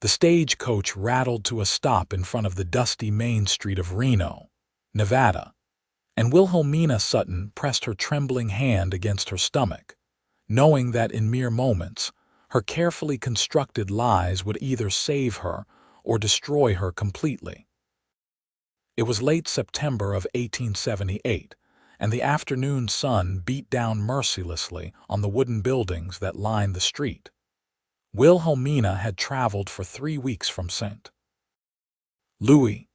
The stagecoach rattled to a stop in front of the dusty main street of Reno, Nevada, and Wilhelmina Sutton pressed her trembling hand against her stomach, knowing that in mere moments, her carefully constructed lies would either save her or destroy her completely. It was late September of 1878, and the afternoon sun beat down mercilessly on the wooden buildings that lined the street. Wilhelmina had traveled for 3 weeks from St. Louis,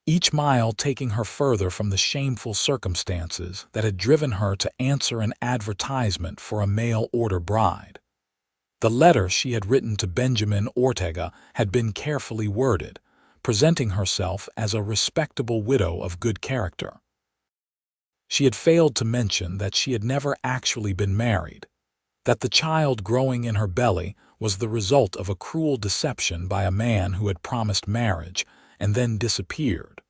each mile taking her further from the shameful circumstances that had driven her to answer an advertisement for a mail-order bride. The letter she had written to Benjamin Ortega had been carefully worded, presenting herself as a respectable widow of good character. She had failed to mention that she had never actually been married, that the child growing in her belly was the result of a cruel deception by a man who had promised marriage and then disappeared,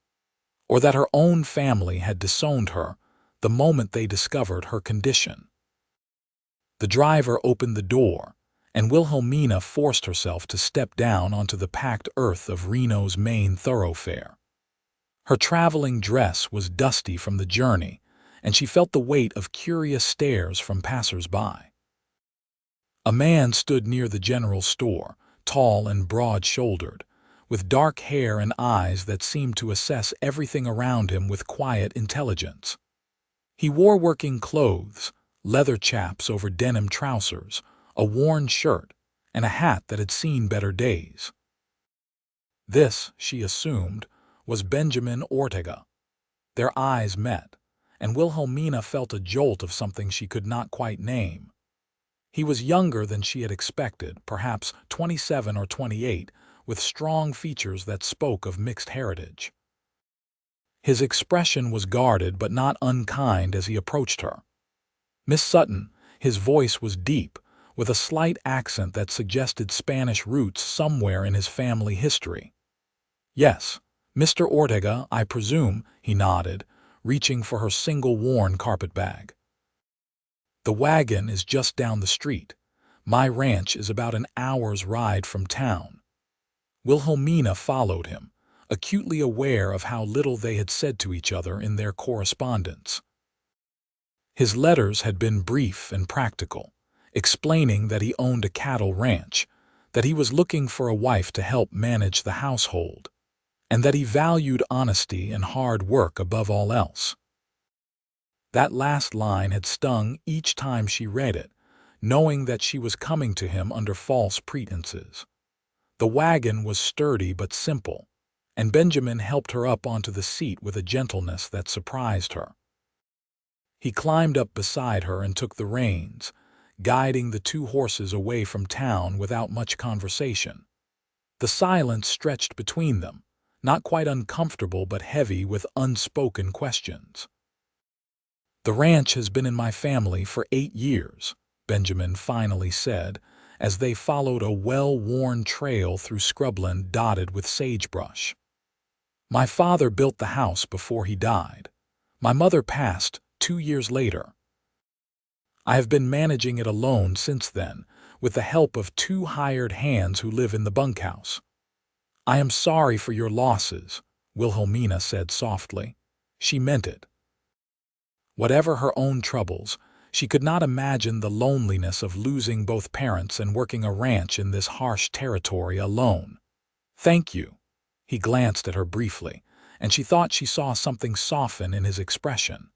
or that her own family had disowned her the moment they discovered her condition. The driver opened the door, and Wilhelmina forced herself to step down onto the packed earth of Reno's main thoroughfare. Her traveling dress was dusty from the journey, and she felt the weight of curious stares from passers-by. A man stood near the general store, tall and broad-shouldered, with dark hair and eyes that seemed to assess everything around him with quiet intelligence. He wore working clothes, leather chaps over denim trousers, a worn shirt, and a hat that had seen better days. This, she assumed, was Benjamin Ortega. Their eyes met, and Wilhelmina felt a jolt of something she could not quite name. He was younger than she had expected, perhaps 27 or 28, with strong features that spoke of mixed heritage. His expression was guarded but not unkind as he approached her. "Miss Sutton," his voice was deep, with a slight accent that suggested Spanish roots somewhere in his family history. "Yes, Mr. Ortega, I presume," he nodded, reaching for her single-worn carpetbag. "The wagon is just down the street. My ranch is about an hour's ride from town." Wilhelmina followed him, acutely aware of how little they had said to each other in their correspondence. His letters had been brief and practical, explaining that he owned a cattle ranch, that he was looking for a wife to help manage the household, and that he valued honesty and hard work above all else. That last line had stung each time she read it, knowing that she was coming to him under false pretenses. The wagon was sturdy but simple, and Benjamin helped her up onto the seat with a gentleness that surprised her. He climbed up beside her and took the reins, guiding the 2 horses away from town without much conversation. The silence stretched between them, not quite uncomfortable but heavy with unspoken questions. "The ranch has been in my family for 8 years, Benjamin finally said, as they followed a well-worn trail through scrubland dotted with sagebrush. "My father built the house before he died. My mother passed 2 years later. I have been managing it alone since then, with the help of 2 hired hands who live in the bunkhouse." "I am sorry for your losses," Wilhelmina said softly. She meant it. Whatever her own troubles, she could not imagine the loneliness of losing both parents and working a ranch in this harsh territory alone. "Thank you." He glanced at her briefly, and she thought she saw something soften in his expression.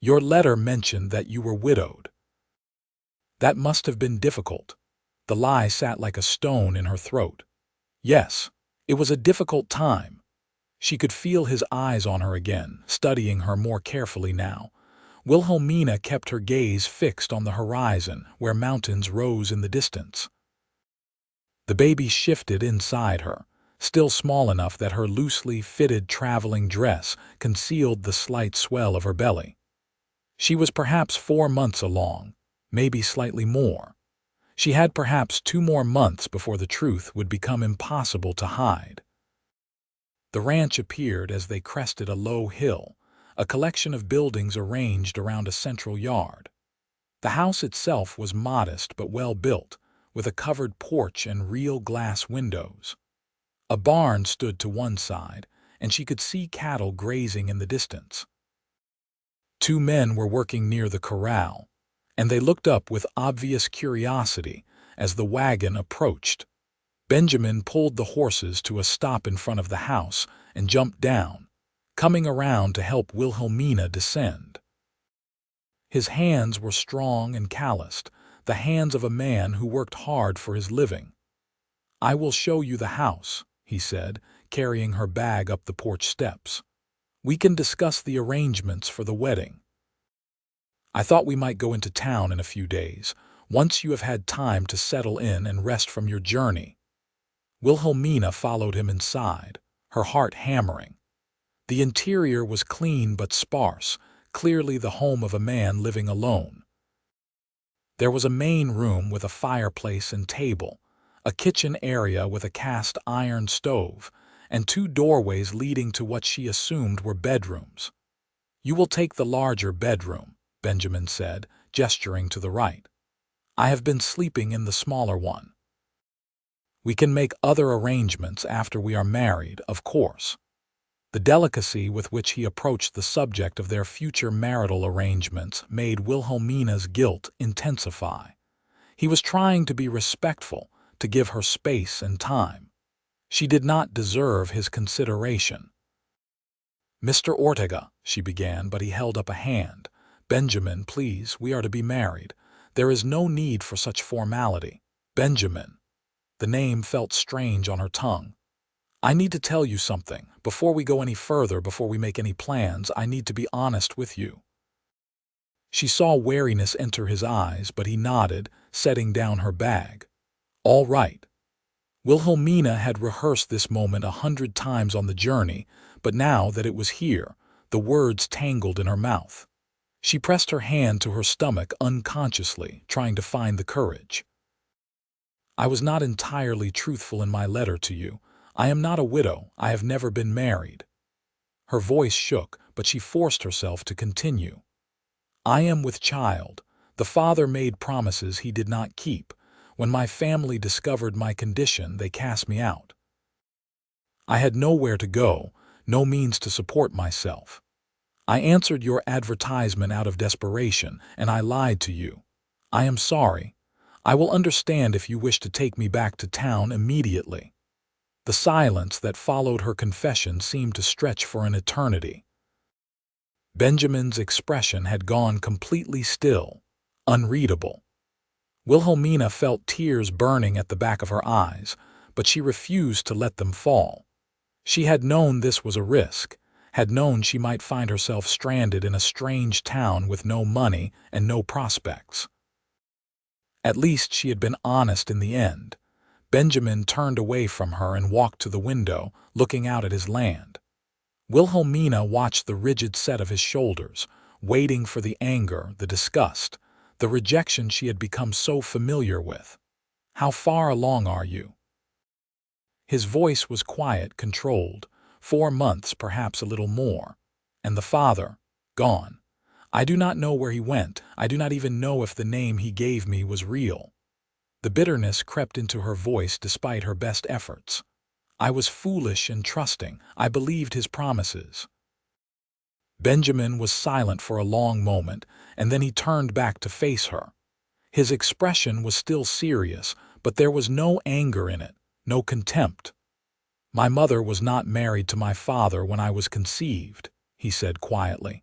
"Your letter mentioned that you were widowed." That must have been difficult. The lie sat like a stone in her throat. Yes, it was a difficult time. She could feel his eyes on her again, studying her more carefully now. Wilhelmina kept her gaze fixed on the horizon, where mountains rose in the distance. The baby shifted inside her, still small enough that her loosely fitted traveling dress concealed the slight swell of her belly. She was perhaps 4 months along, maybe slightly more. She had perhaps 2 more months before the truth would become impossible to hide. The ranch appeared as they crested a low hill, a collection of buildings arranged around a central yard. The house itself was modest but well built, with a covered porch and real glass windows. A barn stood to one side, and she could see cattle grazing in the distance. Two men were working near the corral, and they looked up with obvious curiosity as the wagon approached. Benjamin pulled the horses to a stop in front of the house and jumped down, coming around to help Wilhelmina descend. His hands were strong and calloused, the hands of a man who worked hard for his living. "I will show you the house," he said, carrying her bag up the porch steps. "We can discuss the arrangements for the wedding. I thought we might go into town in a few days, once you have had time to settle in and rest from your journey." Wilhelmina followed him inside, her heart hammering. The interior was clean but sparse, clearly the home of a man living alone. There was a main room with a fireplace and table, a kitchen area with a cast iron stove, and two doorways leading to what she assumed were bedrooms. "You will take the larger bedroom," Benjamin said, gesturing to the right. "I have been sleeping in the smaller one. We can make other arrangements after we are married, of course." The delicacy with which he approached the subject of their future marital arrangements made Wilhelmina's guilt intensify. He was trying to be respectful, to give her space and time. She did not deserve his consideration. "Mr. Ortega," she began, but he held up a hand. "Benjamin, please, we are to be married. There is no need for such formality." "Benjamin." The name felt strange on her tongue. "I need to tell you something. Before we go any further, before we make any plans, I need to be honest with you." She saw wariness enter his eyes, but he nodded, setting down her bag. "All right." Wilhelmina had rehearsed this moment 100 times on the journey, but now that it was here, the words tangled in her mouth. She pressed her hand to her stomach unconsciously, trying to find the courage. "I was not entirely truthful in my letter to you. I am not a widow. I have never been married." Her voice shook, but she forced herself to continue. "I am with child. The father made promises he did not keep. When my family discovered my condition, they cast me out. I had nowhere to go, no means to support myself. I answered your advertisement out of desperation, and I lied to you. I am sorry. I will understand if you wish to take me back to town immediately." The silence that followed her confession seemed to stretch for an eternity. Benjamin's expression had gone completely still, unreadable. Wilhelmina felt tears burning at the back of her eyes, but she refused to let them fall. She had known this was a risk, had known she might find herself stranded in a strange town with no money and no prospects. At least she had been honest in the end. Benjamin turned away from her and walked to the window, looking out at his land. Wilhelmina watched the rigid set of his shoulders, waiting for the anger, the disgust, the rejection she had become so familiar with. "How far along are you?" His voice was quiet, controlled. 4 months, perhaps a little more. "And the father?" "Gone. I do not know where he went. I do not even know if the name he gave me was real." The bitterness crept into her voice despite her best efforts. "I was foolish and trusting. I believed his promises." Benjamin was silent for a long moment, and then he turned back to face her. His expression was still serious, but there was no anger in it, no contempt. "My mother was not married to my father when I was conceived," he said quietly.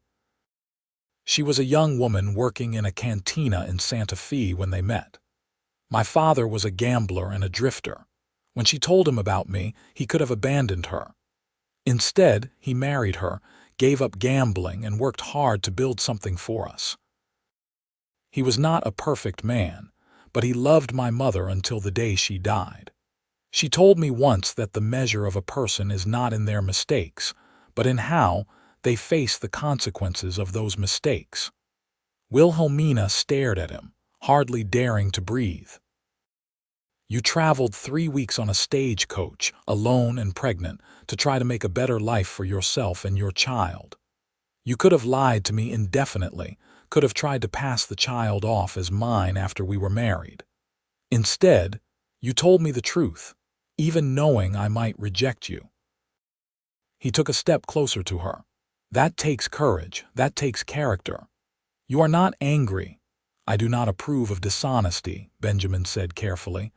"She was a young woman working in a cantina in Santa Fe when they met. My father was a gambler and a drifter. When she told him about me, he could have abandoned her. Instead, he married her, gave up gambling, and worked hard to build something for us. He was not a perfect man, but he loved my mother until the day she died. She told me once that the measure of a person is not in their mistakes, but in how they face the consequences of those mistakes." Wilhelmina stared at him, hardly daring to breathe. "You traveled 3 weeks on a stagecoach, alone and pregnant, to try to make a better life for yourself and your child. You could have lied to me indefinitely, could have tried to pass the child off as mine after we were married. Instead, you told me the truth, even knowing I might reject you." He took a step closer to her. "That takes courage. That takes character. You are not angry." "I do not approve of dishonesty," Benjamin said carefully,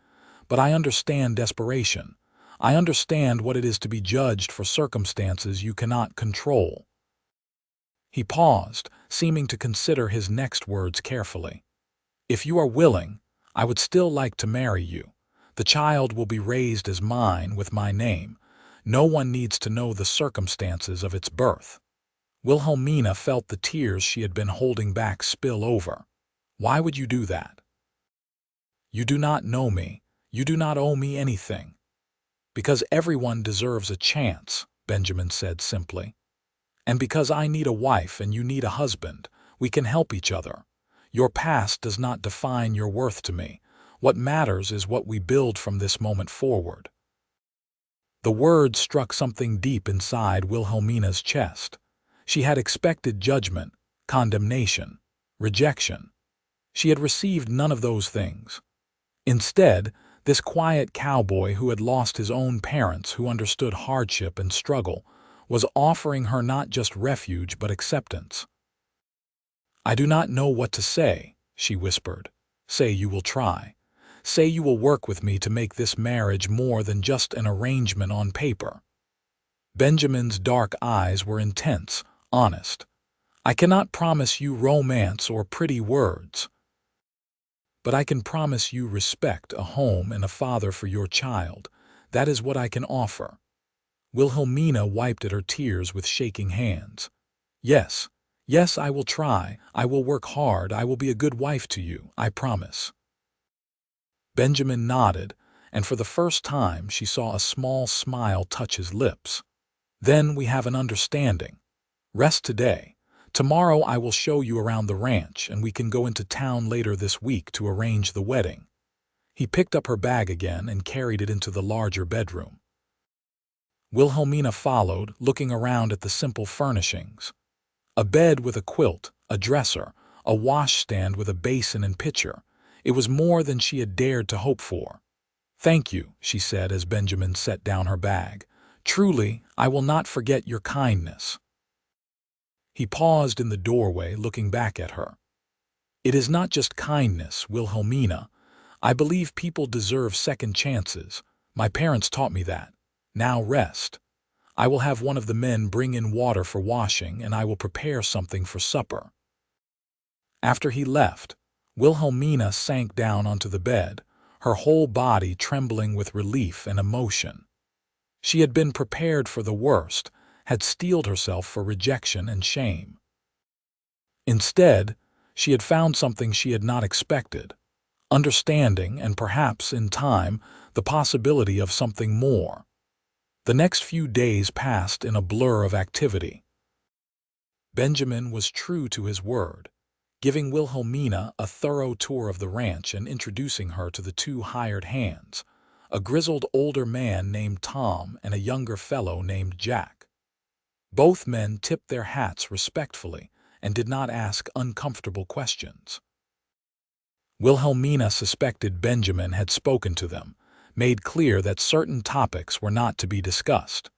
"but I understand desperation. I understand what it is to be judged for circumstances you cannot control." He paused, seeming to consider his next words carefully. "If you are willing, I would still like to marry you. The child will be raised as mine with my name. No one needs to know the circumstances of its birth." Wilhelmina felt the tears she had been holding back spill over. "Why would you do that?" "You do not know me. You do not owe me anything." "Because everyone deserves a chance," Benjamin said simply. "And because I need a wife and you need a husband, we can help each other. Your past does not define your worth to me. What matters is what we build from this moment forward." The words struck something deep inside Wilhelmina's chest. She had expected judgment, condemnation, rejection. She had received none of those things. Instead, this quiet cowboy who had lost his own parents, who understood hardship and struggle, was offering her not just refuge but acceptance. "I do not know what to say," she whispered. "Say you will try. Say you will work with me to make this marriage more than just an arrangement on paper." Benjamin's dark eyes were intense, honest. "I cannot promise you romance or pretty words. But I can promise you respect, a home, and a father for your child. That is what I can offer." Wilhelmina wiped at her tears with shaking hands. "Yes, yes, I will try. I will work hard. I will be a good wife to you, I promise." Benjamin nodded, and for the first time she saw a small smile touch his lips. "Then we have an understanding. Rest today. Tomorrow I will show you around the ranch, and we can go into town later this week to arrange the wedding." He picked up her bag again and carried it into the larger bedroom. Wilhelmina followed, looking around at the simple furnishings. A bed with a quilt, a dresser, a washstand with a basin and pitcher. It was more than she had dared to hope for. "Thank you," she said as Benjamin set down her bag. "Truly, I will not forget your kindness." He paused in the doorway, looking back at her. "It is not just kindness, Wilhelmina. I believe people deserve second chances. My parents taught me that. Now rest. I will have one of the men bring in water for washing, and I will prepare something for supper." After he left, Wilhelmina sank down onto the bed, her whole body trembling with relief and emotion. She had been prepared for the worst, had steeled herself for rejection and shame. Instead, she had found something she had not expected: understanding and perhaps, in time, the possibility of something more. The next few days passed in a blur of activity. Benjamin was true to his word, giving Wilhelmina a thorough tour of the ranch and introducing her to the two hired hands, a grizzled older man named Tom and a younger fellow named Jack. Both men tipped their hats respectfully and did not ask uncomfortable questions. Wilhelmina suspected Benjamin had spoken to them, made clear that certain topics were not to be discussed.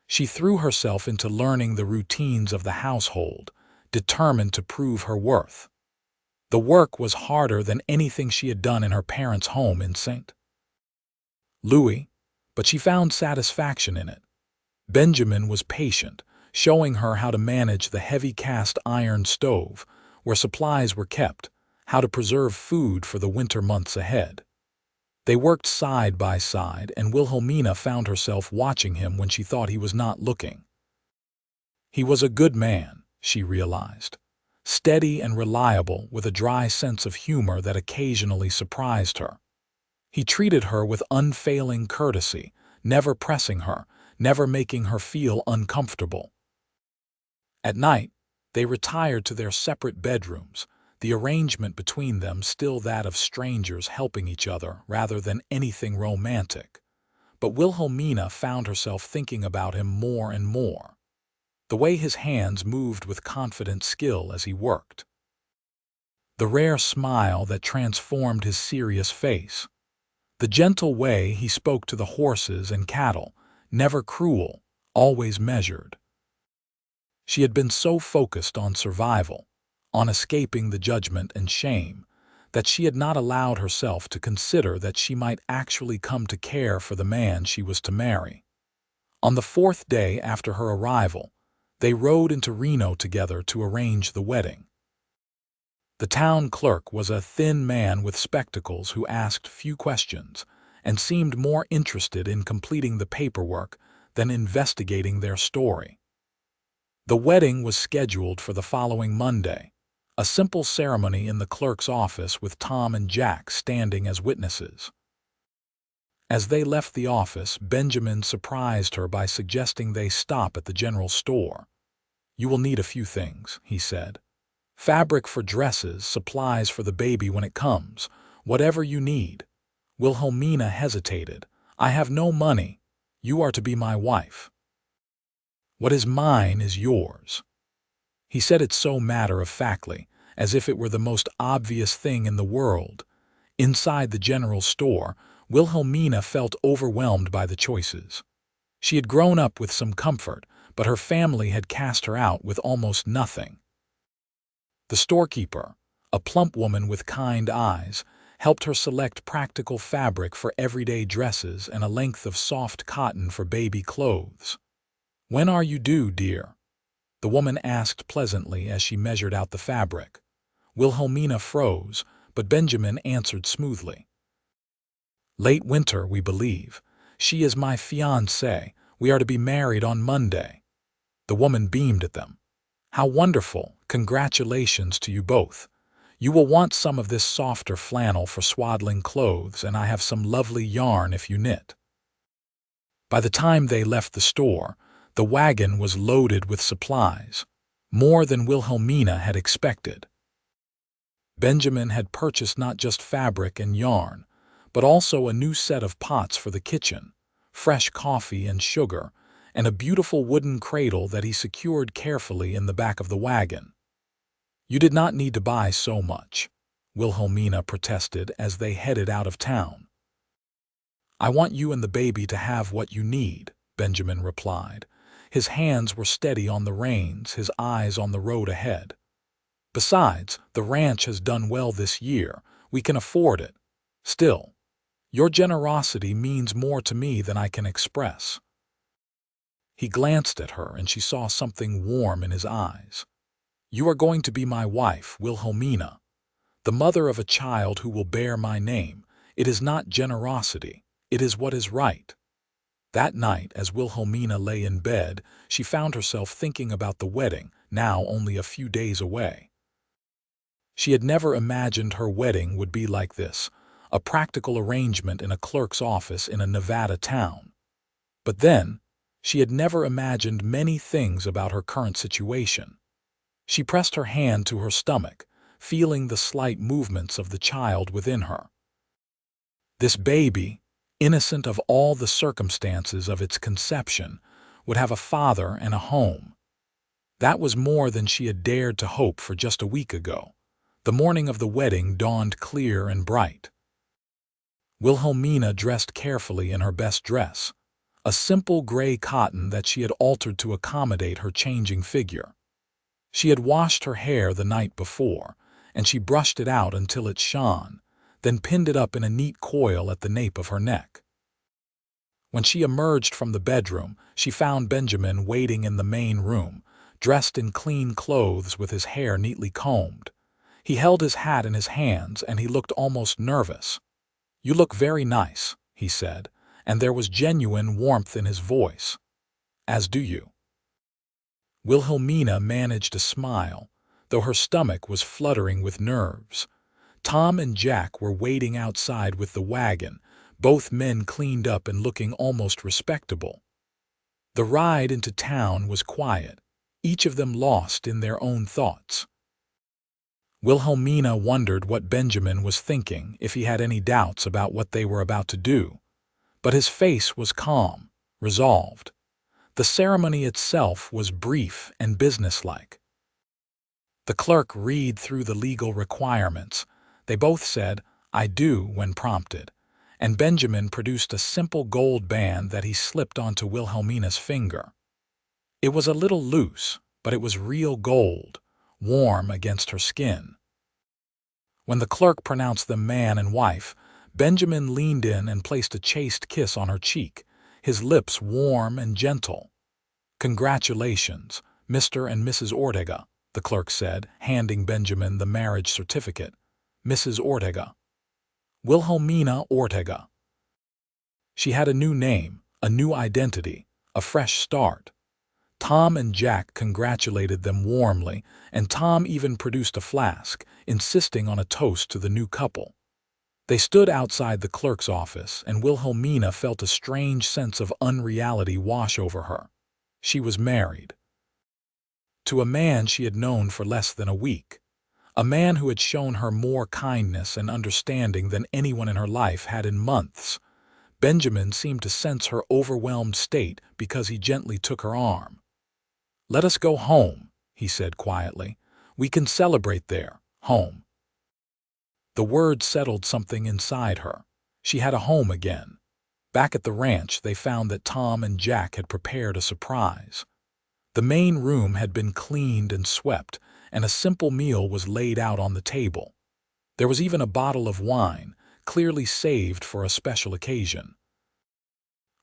She threw herself into learning the routines of the household, determined to prove her worth. The work was harder than anything she had done in her parents' home in St. Louis, but she found satisfaction in it. Benjamin was patient, showing her how to manage the heavy cast iron stove, where supplies were kept, how to preserve food for the winter months ahead. They worked side by side, and Wilhelmina found herself watching him when she thought he was not looking. He was a good man, she realized, steady and reliable, with a dry sense of humor that occasionally surprised her. He treated her with unfailing courtesy, never pressing her, never making her feel uncomfortable. At night, they retired to their separate bedrooms, the arrangement between them still that of strangers helping each other rather than anything romantic. But Wilhelmina found herself thinking about him more and more. The way his hands moved with confident skill as he worked. The rare smile that transformed his serious face. The gentle way he spoke to the horses and cattle, never cruel, always measured. She had been so focused on survival, on escaping the judgment and shame, that she had not allowed herself to consider that she might actually come to care for the man she was to marry. On the fourth day after her arrival, they rode into Reno together to arrange the wedding. The town clerk was a thin man with spectacles who asked few questions and seemed more interested in completing the paperwork than investigating their story. The wedding was scheduled for the following Monday, a simple ceremony in the clerk's office with Tom and Jack standing as witnesses. As they left the office, Benjamin surprised her by suggesting they stop at the general store. "You will need a few things," he said. "Fabric for dresses, supplies for the baby when it comes, whatever you need." Wilhelmina hesitated. "I have no money. You are to be my wife." "What is mine is yours." He said it so matter-of-factly, as if it were the most obvious thing in the world. Inside the general store, Wilhelmina felt overwhelmed by the choices. She had grown up with some comfort, but her family had cast her out with almost nothing. The storekeeper, a plump woman with kind eyes, helped her select practical fabric for everyday dresses and a length of soft cotton for baby clothes. "When are you due, dear?" the woman asked pleasantly as she measured out the fabric. Wilhelmina froze, but Benjamin answered smoothly. "Late winter, we believe. She is my fiancée. We are to be married on Monday." The woman beamed at them. "How wonderful! Congratulations to you both. You will want some of this softer flannel for swaddling clothes, and I have some lovely yarn if you knit." By the time they left the store, the wagon was loaded with supplies, more than Wilhelmina had expected. Benjamin had purchased not just fabric and yarn, but also a new set of pots for the kitchen, fresh coffee and sugar, and a beautiful wooden cradle that he secured carefully in the back of the wagon. "You did not need to buy so much," Wilhelmina protested as they headed out of town. "I want you and the baby to have what you need," Benjamin replied. His hands were steady on the reins, his eyes on the road ahead. "Besides, the ranch has done well this year. We can afford it. Still, your generosity means more to me than I can express." He glanced at her, and she saw something warm in his eyes. "You are going to be my wife, Wilhelmina, the mother of a child who will bear my name. It is not generosity. It is what is right." That night, as Wilhelmina lay in bed, she found herself thinking about the wedding, now only a few days away. She had never imagined her wedding would be like this, a practical arrangement in a clerk's office in a Nevada town. But then, she had never imagined many things about her current situation. She pressed her hand to her stomach, feeling the slight movements of the child within her. This baby, innocent of all the circumstances of its conception, would have a father and a home. That was more than she had dared to hope for just a week ago. The morning of the wedding dawned clear and bright. Wilhelmina dressed carefully in her best dress, a simple gray cotton that she had altered to accommodate her changing figure. She had washed her hair the night before, and she brushed it out until it shone, then pinned it up in a neat coil at the nape of her neck. When she emerged from the bedroom, she found Benjamin waiting in the main room, dressed in clean clothes with his hair neatly combed. He held his hat in his hands, and he looked almost nervous. "You look very nice," he said, and there was genuine warmth in his voice. "As do you." Wilhelmina managed a smile, though her stomach was fluttering with nerves. Tom and Jack were waiting outside with the wagon, both men cleaned up and looking almost respectable. The ride into town was quiet, each of them lost in their own thoughts. Wilhelmina wondered what Benjamin was thinking, if he had any doubts about what they were about to do. But his face was calm, resolved. The ceremony itself was brief and businesslike. The clerk read through the legal requirements. They both said, "I do," when prompted, and Benjamin produced a simple gold band that he slipped onto Wilhelmina's finger. It was a little loose, but it was real gold, warm against her skin. When the clerk pronounced them man and wife, Benjamin leaned in and placed a chaste kiss on her cheek, his lips warm and gentle. "Congratulations, Mr. and Mrs. Ortega," the clerk said, handing Benjamin the marriage certificate. "Mrs. Ortega. Wilhelmina Ortega." She had a new name, a new identity, a fresh start. Tom and Jack congratulated them warmly, and Tom even produced a flask, insisting on a toast to the new couple. They stood outside the clerk's office, and Wilhelmina felt a strange sense of unreality wash over her. She was married. To a man she had known for less than a week. A man who had shown her more kindness and understanding than anyone in her life had in months. Benjamin seemed to sense her overwhelmed state because he gently took her arm. "Let us go home," he said quietly. "We can celebrate there, home." The word settled something inside her. She had a home again. Back at the ranch, they found that Tom and Jack had prepared a surprise. The main room had been cleaned and swept, and a simple meal was laid out on the table. There was even a bottle of wine, clearly saved for a special occasion.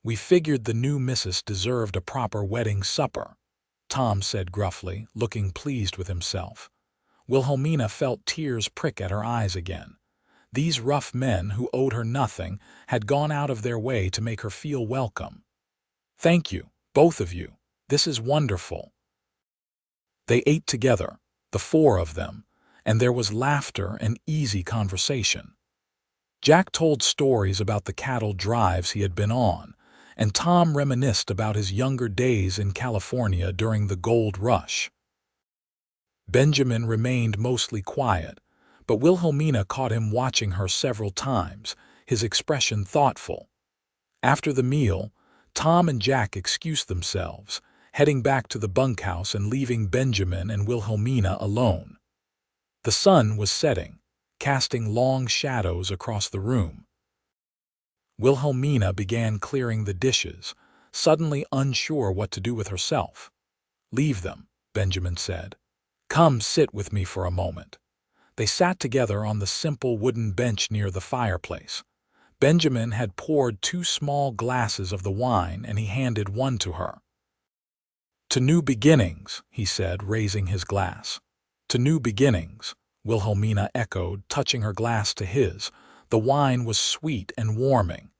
"We figured the new missus deserved a proper wedding supper," Tom said gruffly, looking pleased with himself. Wilhelmina felt tears prick at her eyes again. These rough men who owed her nothing had gone out of their way to make her feel welcome. "Thank you, both of you. This is wonderful." They ate together, the four of them, and there was laughter and easy conversation. Jack told stories about the cattle drives he had been on, and Tom reminisced about his younger days in California during the gold rush. Benjamin remained mostly quiet, but Wilhelmina caught him watching her several times, his expression thoughtful. After the meal, Tom and Jack excused themselves, heading back to the bunkhouse and leaving Benjamin and Wilhelmina alone. The sun was setting, casting long shadows across the room. Wilhelmina began clearing the dishes, suddenly unsure what to do with herself. "Leave them," Benjamin said. "Come sit with me for a moment." They sat together on the simple wooden bench near the fireplace. Benjamin had poured 2 small glasses of the wine, and he handed one to her. "To new beginnings," he said, raising his glass. "To new beginnings," Wilhelmina echoed, touching her glass to his. The wine was sweet and warming.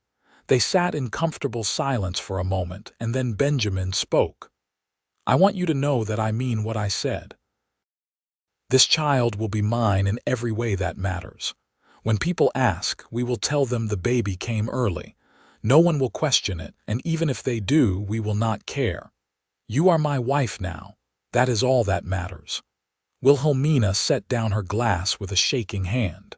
They sat in comfortable silence for a moment, and then Benjamin spoke. "I want you to know that I mean what I said. This child will be mine in every way that matters. When people ask, we will tell them the baby came early. No one will question it, and even if they do, we will not care. You are my wife now. That is all that matters." Wilhelmina set down her glass with a shaking hand.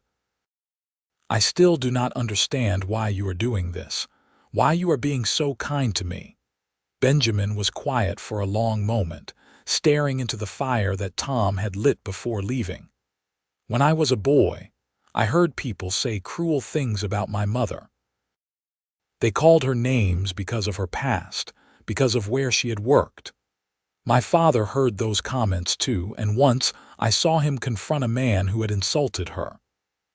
"I still do not understand why you are doing this, why you are being so kind to me." Benjamin was quiet for a long moment, staring into the fire that Tom had lit before leaving. "When I was a boy, I heard people say cruel things about my mother. They called her names because of her past, because of where she had worked. My father heard those comments too, and once I saw him confront a man who had insulted her.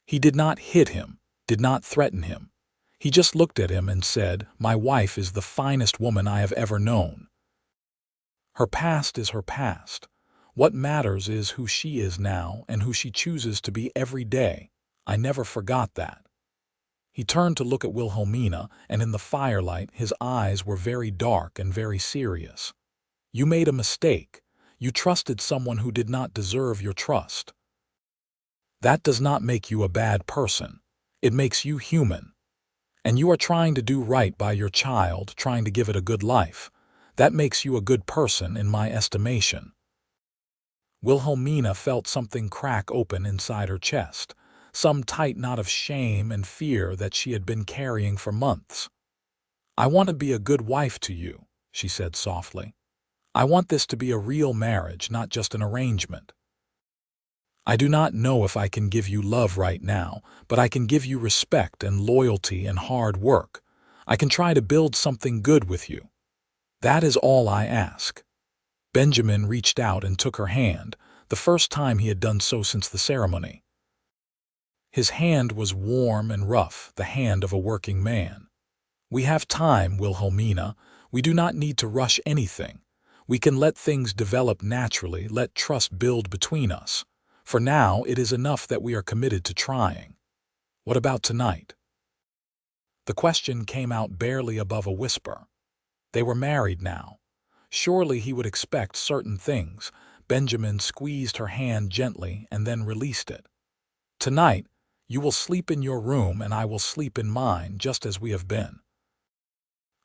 He did not hit him, did not threaten him. He just looked at him and said, 'My wife is the finest woman I have ever known.' Her past is her past. What matters is who she is now and who she chooses to be every day. I never forgot that." He turned to look at Wilhelmina, and in the firelight his eyes were very dark and very serious. "You made a mistake. You trusted someone who did not deserve your trust. That does not make you a bad person. It makes you human. And you are trying to do right by your child, trying to give it a good life. That makes you a good person in my estimation." Wilhelmina felt something crack open inside her chest, some tight knot of shame and fear that she had been carrying for months. "I want to be a good wife to you," she said softly. "I want this to be a real marriage, not just an arrangement. I do not know if I can give you love right now, but I can give you respect and loyalty and hard work. I can try to build something good with you. That is all I ask." Benjamin reached out and took her hand, the first time he had done so since the ceremony. His hand was warm and rough, the hand of a working man. "We have time, Wilhelmina. We do not need to rush anything. We can let things develop naturally, let trust build between us. For now, it is enough that we are committed to trying. What about tonight?" The question came out barely above a whisper. They were married now. Surely he would expect certain things. Benjamin squeezed her hand gently and then released it. "Tonight, you will sleep in your room and I will sleep in mine, just as we have been.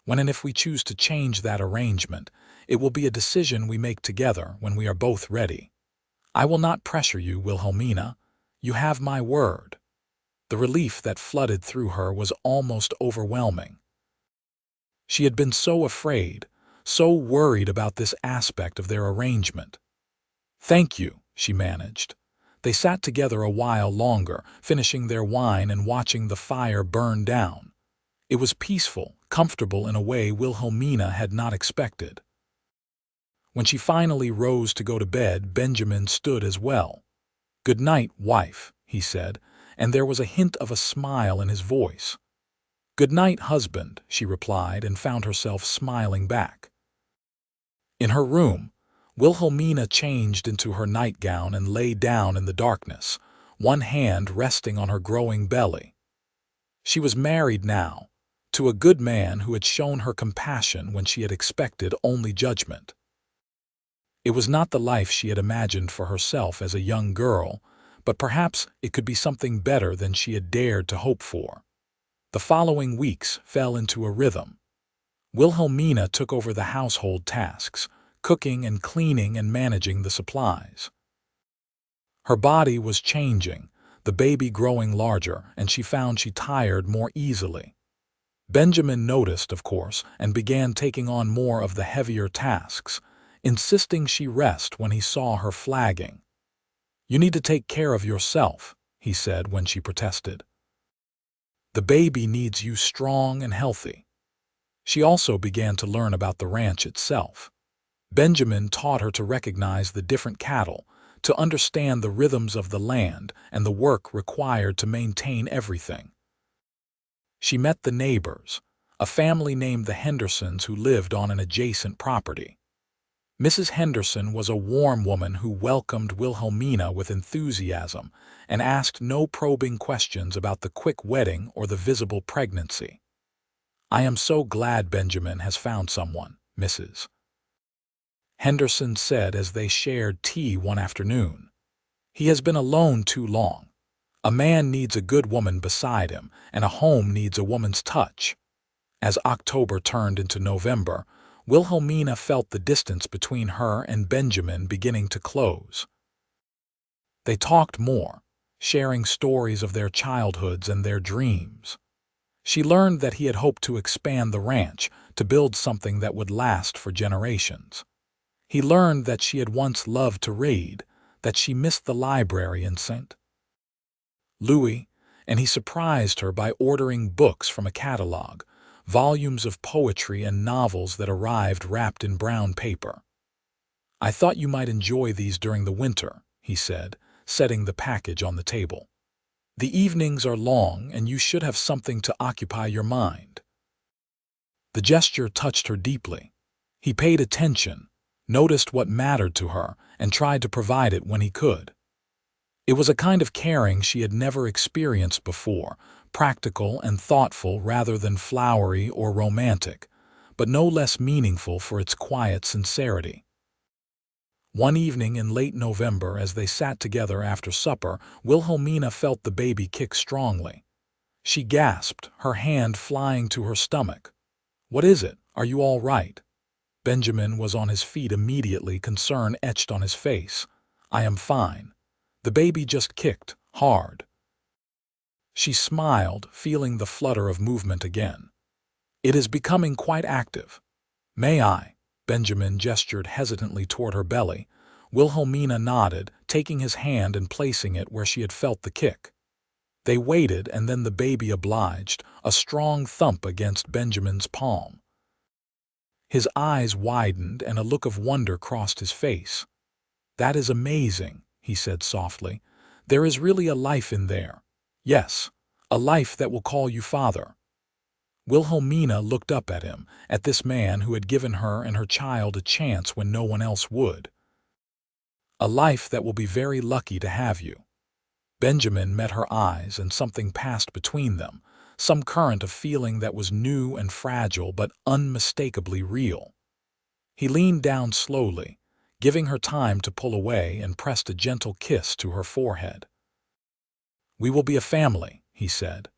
When and if we choose to change that arrangement, it will be a decision we make together when we are both ready. I will not pressure you, Wilhelmina. You have my word." The relief that flooded through her was almost overwhelming. She had been so afraid, so worried about this aspect of their arrangement. "Thank you," she managed. They sat together a while longer, finishing their wine and watching the fire burn down. It was peaceful, comfortable in a way Wilhelmina had not expected. When she finally rose to go to bed, Benjamin stood as well. "Good night, wife," he said, and there was a hint of a smile in his voice. "Good night, husband," she replied and found herself smiling back. In her room, Wilhelmina changed into her nightgown and lay down in the darkness, one hand resting on her growing belly. She was married now, to a good man who had shown her compassion when she had expected only judgment. It was not the life she had imagined for herself as a young girl, but perhaps it could be something better than she had dared to hope for. The following weeks fell into a rhythm. Wilhelmina took over the household tasks, cooking and cleaning and managing the supplies. Her body was changing, the baby growing larger, and she found she tired more easily. Benjamin noticed, of course, and began taking on more of the heavier tasks, insisting she rest when he saw her flagging. "You need to take care of yourself," he said when she protested. "The baby needs you strong and healthy." She also began to learn about the ranch itself. Benjamin taught her to recognize the different cattle, to understand the rhythms of the land and the work required to maintain everything. She met the neighbors, a family named the Hendersons who lived on an adjacent property. Mrs. Henderson was a warm woman who welcomed Wilhelmina with enthusiasm and asked no probing questions about the quick wedding or the visible pregnancy. "I am so glad Benjamin has found someone," Mrs. Henderson said as they shared tea one afternoon. "He has been alone too long. A man needs a good woman beside him, and a home needs a woman's touch." As October turned into November, Wilhelmina felt the distance between her and Benjamin beginning to close. They talked more, sharing stories of their childhoods and their dreams. She learned that he had hoped to expand the ranch, to build something that would last for generations. He learned that she had once loved to read, that she missed the library in St. Louis, and he surprised her by ordering books from a catalog, volumes of poetry and novels that arrived wrapped in brown paper. "I thought you might enjoy these during the winter," he said, setting the package on the table. "The evenings are long, and you should have something to occupy your mind." The gesture touched her deeply. He paid attention, noticed what mattered to her, and tried to provide it when he could. It was a kind of caring she had never experienced before, practical and thoughtful rather than flowery or romantic, but no less meaningful for its quiet sincerity. One evening in late November, as they sat together after supper, Wilhelmina felt the baby kick strongly. She gasped, her hand flying to her stomach. "What is it? Are you all right?" Benjamin was on his feet immediately, concern etched on his face. "I am fine. The baby just kicked, hard." She smiled, feeling the flutter of movement again. "It is becoming quite active." "May I?" Benjamin gestured hesitantly toward her belly. Wilhelmina nodded, taking his hand and placing it where she had felt the kick. They waited, and then the baby obliged, a strong thump against Benjamin's palm. His eyes widened and a look of wonder crossed his face. "That is amazing," he said softly. "There is really a life in there. Yes, a life that will call you father." Wilhelmina looked up at him, at this man who had given her and her child a chance when no one else would. "A life that will be very lucky to have you." Benjamin met her eyes, and something passed between them, some current of feeling that was new and fragile but unmistakably real. He leaned down slowly, giving her time to pull away, and pressed a gentle kiss to her forehead. "We will be a family," he said.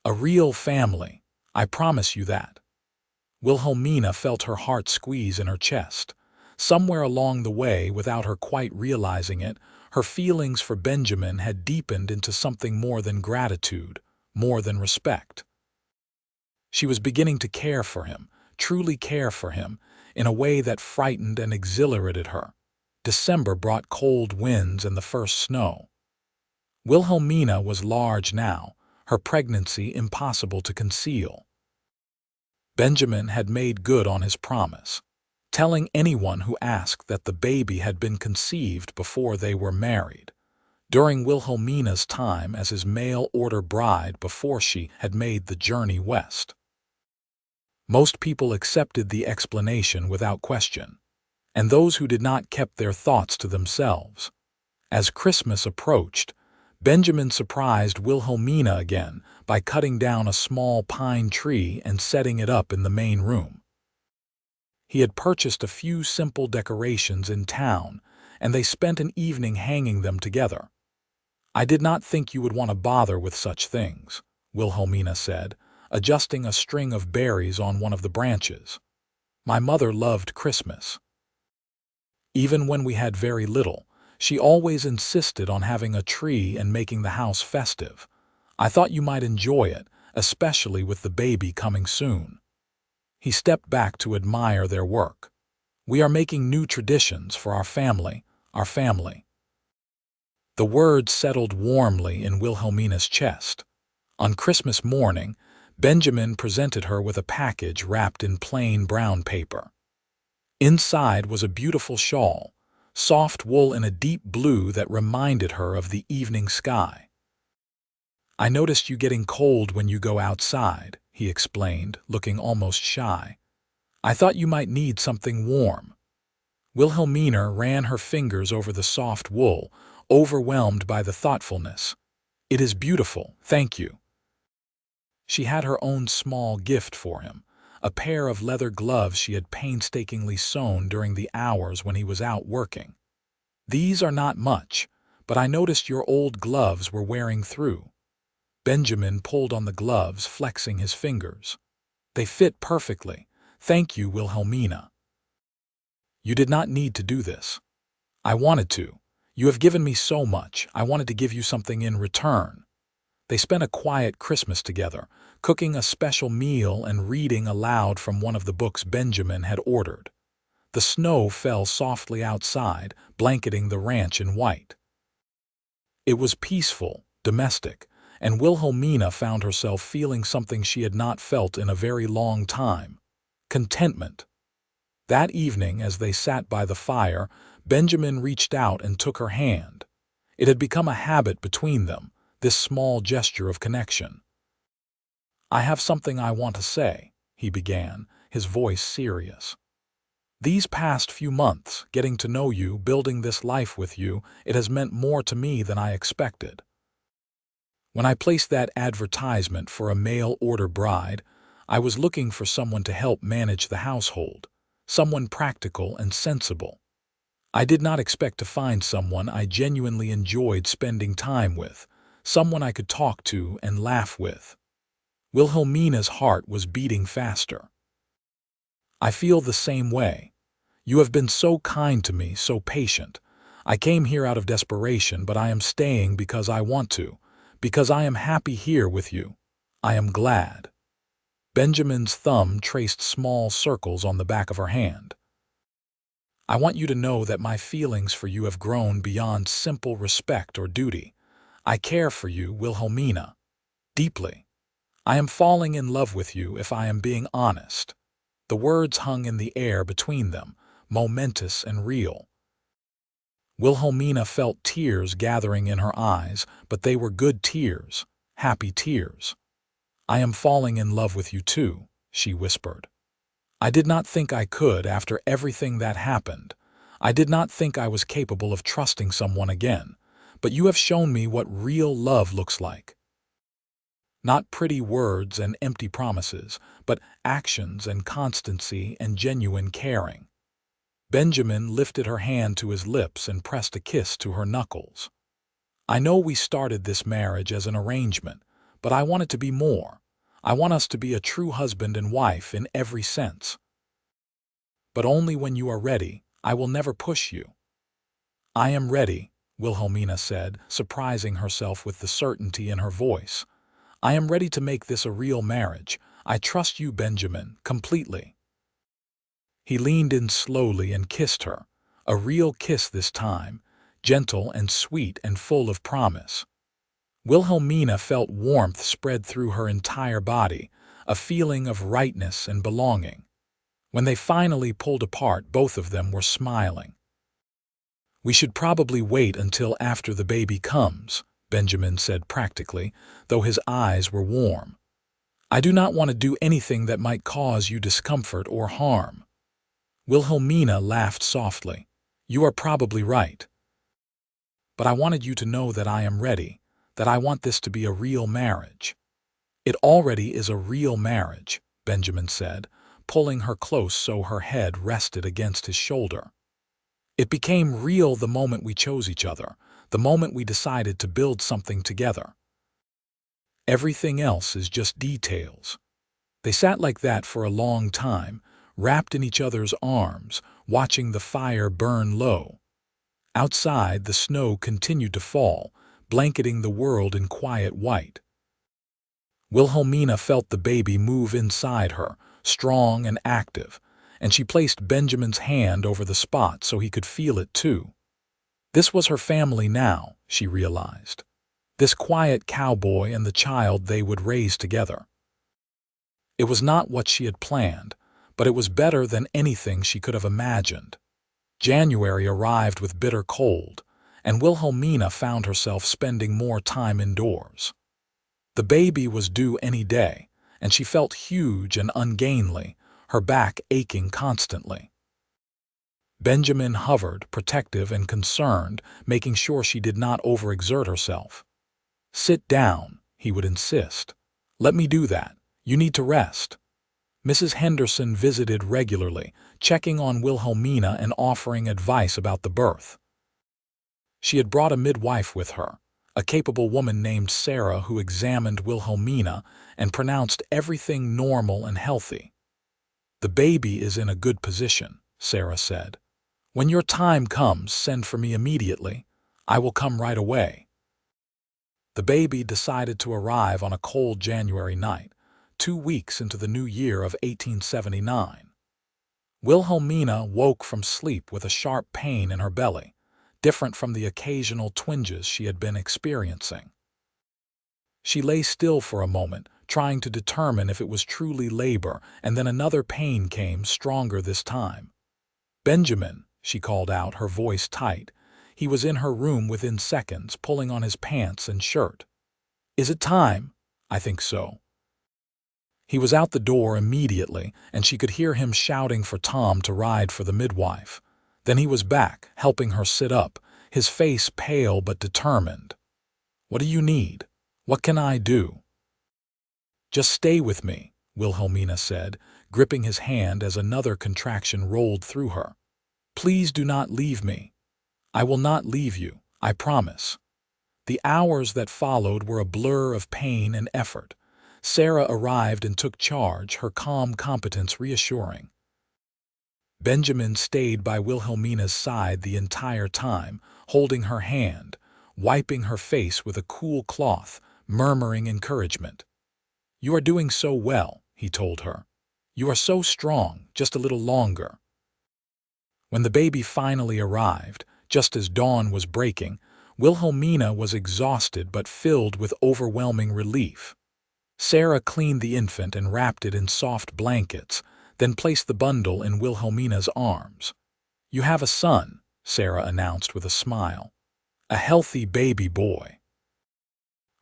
"A real family. I promise you that." Wilhelmina felt her heart squeeze in her chest. Somewhere along the way, without her quite realizing it, her feelings for Benjamin had deepened into something more than gratitude, more than respect. She was beginning to care for him, truly care for him, in a way that frightened and exhilarated her. December brought cold winds and the first snow. Wilhelmina was large now, her pregnancy impossible to conceal. Benjamin had made good on his promise, telling anyone who asked that the baby had been conceived before they were married, during Wilhelmina's time as his mail-order bride before she had made the journey west. Most people accepted the explanation without question, and those who did not kept their thoughts to themselves. As Christmas approached, Benjamin surprised Wilhelmina again by cutting down a small pine tree and setting it up in the main room. He had purchased a few simple decorations in town, and they spent an evening hanging them together. "I did not think you would want to bother with such things," Wilhelmina said, adjusting a string of berries on one of the branches. "My mother loved Christmas. Even when we had very little, she always insisted on having a tree and making the house festive. I thought you might enjoy it, especially with the baby coming soon." He stepped back to admire their work. "We are making new traditions for our family, our family." The words settled warmly in Wilhelmina's chest. On Christmas morning, Benjamin presented her with a package wrapped in plain brown paper. Inside was a beautiful shawl, soft wool in a deep blue that reminded her of the evening sky. "I noticed you getting cold when you go outside," he explained, looking almost shy. "I thought you might need something warm." Wilhelmina ran her fingers over the soft wool, overwhelmed by the thoughtfulness. "It is beautiful, thank you." She had her own small gift for him, a pair of leather gloves she had painstakingly sewn during the hours when he was out working. "These are not much, but I noticed your old gloves were wearing through." Benjamin pulled on the gloves, flexing his fingers. "They fit perfectly. Thank you, Wilhelmina." "You did not need to do this." "I wanted to. You have given me so much, I wanted to give you something in return." They spent a quiet Christmas together, cooking a special meal and reading aloud from one of the books Benjamin had ordered. The snow fell softly outside, blanketing the ranch in white. It was peaceful, domestic, and Wilhelmina found herself feeling something she had not felt in a very long time: contentment. That evening, as they sat by the fire, Benjamin reached out and took her hand. It had become a habit between them, this small gesture of connection. "I have something I want to say," he began, his voice serious. "These past few months, getting to know you, building this life with you, it has meant more to me than I expected. When I placed that advertisement for a mail-order bride, I was looking for someone to help manage the household, someone practical and sensible. I did not expect to find someone I genuinely enjoyed spending time with, someone I could talk to and laugh with." Wilhelmina's heart was beating faster. "I feel the same way. You have been so kind to me, so patient. I came here out of desperation, but I am staying because I want to, because I am happy here with you. I am glad." Benjamin's thumb traced small circles on the back of her hand. I want you to know that my feelings for you have grown beyond simple respect or duty. I care for you, Wilhelmina, deeply. I am falling in love with you if I am being honest." The words hung in the air between them, momentous and real. Wilhelmina felt tears gathering in her eyes, but they were good tears, happy tears. "I am falling in love with you too," she whispered. "I did not think I could after everything that happened. I did not think I was capable of trusting someone again, but you have shown me what real love looks like. Not pretty words and empty promises, but actions and constancy and genuine caring." Benjamin lifted her hand to his lips and pressed a kiss to her knuckles. "I know we started this marriage as an arrangement, but I want it to be more. I want us to be a true husband and wife in every sense. But only when you are ready. I will never push you." "I am ready," Wilhelmina said, surprising herself with the certainty in her voice. "I am ready to make this a real marriage. I trust you, Benjamin, completely." He leaned in slowly and kissed her, a real kiss this time, gentle and sweet and full of promise. Wilhelmina felt warmth spread through her entire body, a feeling of rightness and belonging. When they finally pulled apart, both of them were smiling. "We should probably wait until after the baby comes," Benjamin said practically, though his eyes were warm. "I do not want to do anything that might cause you discomfort or harm." Wilhelmina laughed softly. "You are probably right. But I wanted you to know that I am ready, that I want this to be a real marriage." "It already is a real marriage," Benjamin said, pulling her close so her head rested against his shoulder. "It became real the moment we chose each other, the moment we decided to build something together. Everything else is just details." They sat like that for a long time, wrapped in each other's arms, watching the fire burn low. Outside, the snow continued to fall, blanketing the world in quiet white. Wilhelmina felt the baby move inside her, strong and active, and she placed Benjamin's hand over the spot so he could feel it too. This was her family now, she realized. This quiet cowboy and the child they would raise together. It was not what she had planned, but it was better than anything she could have imagined. January arrived with bitter cold, and Wilhelmina found herself spending more time indoors. The baby was due any day, and she felt huge and ungainly, her back aching constantly. Benjamin hovered, protective and concerned, making sure she did not overexert herself. "Sit down," he would insist. "Let me do that. You need to rest." Mrs. Henderson visited regularly, checking on Wilhelmina and offering advice about the birth. She had brought a midwife with her, a capable woman named Sarah who examined Wilhelmina and pronounced everything normal and healthy. "The baby is in a good position," Sarah said. "When your time comes, send for me immediately. I will come right away." The baby decided to arrive on a cold January night, 2 weeks into the new year of 1879. Wilhelmina woke from sleep with a sharp pain in her belly, different from the occasional twinges she had been experiencing. She lay still for a moment, trying to determine if it was truly labor, and then another pain came, stronger this time. "Benjamin," she called out, her voice tight. He was in her room within seconds, pulling on his pants and shirt. "Is it time?" "I think so." He was out the door immediately, and she could hear him shouting for Tom to ride for the midwife. Then he was back, helping her sit up, his face pale but determined. "What do you need? What can I do?" "Just stay with me," Wilhelmina said, gripping his hand as another contraction rolled through her. "Please do not leave me." "I will not leave you, I promise." The hours that followed were a blur of pain and effort. Sarah arrived and took charge, her calm competence reassuring. Benjamin stayed by Wilhelmina's side the entire time, holding her hand, wiping her face with a cool cloth, murmuring encouragement. "You are doing so well," he told her. "You are so strong, just a little longer." When the baby finally arrived, just as dawn was breaking, Wilhelmina was exhausted but filled with overwhelming relief. Sarah cleaned the infant and wrapped it in soft blankets, then placed the bundle in Wilhelmina's arms. "You have a son," Sarah announced with a smile. "A healthy baby boy."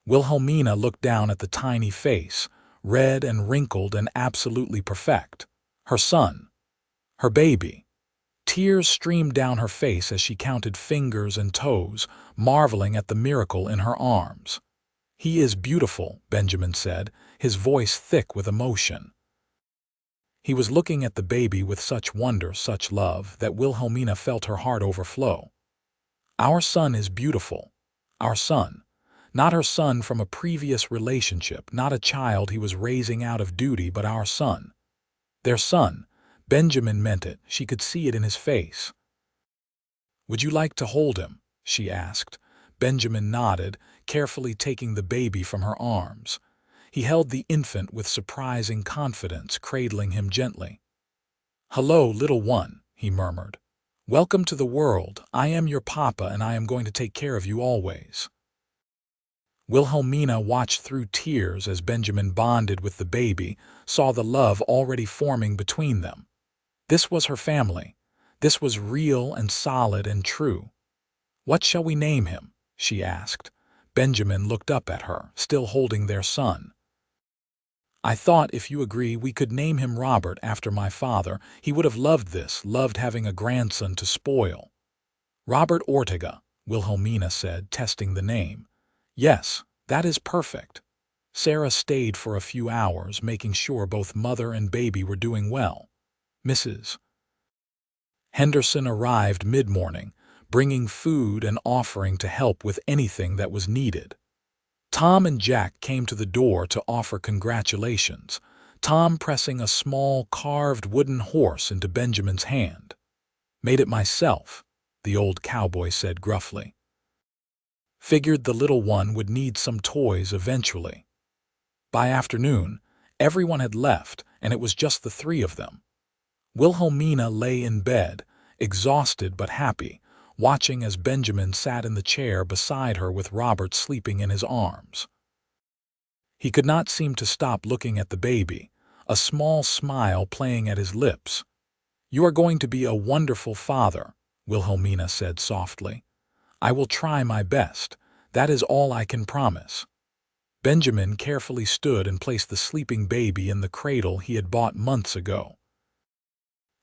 Wilhelmina looked down at the tiny face, red and wrinkled and absolutely perfect. Her son. Her baby. Tears streamed down her face as she counted fingers and toes, marveling at the miracle in her arms. "He is beautiful," Benjamin said, his voice thick with emotion. He was looking at the baby with such wonder, such love, that Wilhelmina felt her heart overflow. Our son is beautiful. Our son. Not her son from a previous relationship, not a child he was raising out of duty, but our son. Their son. Benjamin meant it. She could see it in his face. "Would you like to hold him?" she asked. Benjamin nodded, carefully taking the baby from her arms. He held the infant with surprising confidence, cradling him gently. "Hello, little one," he murmured. "Welcome to the world. I am your papa, and I am going to take care of you always." Wilhelmina watched through tears as Benjamin bonded with the baby, saw the love already forming between them. This was her family. This was real and solid and true. "What shall we name him?" she asked. Benjamin looked up at her, still holding their son. "I thought, if you agree, we could name him Robert after my father. He would have loved this, loved having a grandson to spoil." "Robert Ortega," Wilhelmina said, testing the name. "Yes, that is perfect." Sarah stayed for a few hours, making sure both mother and baby were doing well. Mrs. Henderson arrived mid-morning, bringing food and offering to help with anything that was needed. Tom and Jack came to the door to offer congratulations, Tom pressing a small carved wooden horse into Benjamin's hand. "Made it myself," the old cowboy said gruffly. "Figured the little one would need some toys eventually." By afternoon, everyone had left, and it was just the three of them. Wilhelmina lay in bed, exhausted but happy, watching as Benjamin sat in the chair beside her with Robert sleeping in his arms. He could not seem to stop looking at the baby, a small smile playing at his lips. "You are going to be a wonderful father," Wilhelmina said softly. "I will try my best. That is all I can promise." Benjamin carefully stood and placed the sleeping baby in the cradle he had bought months ago.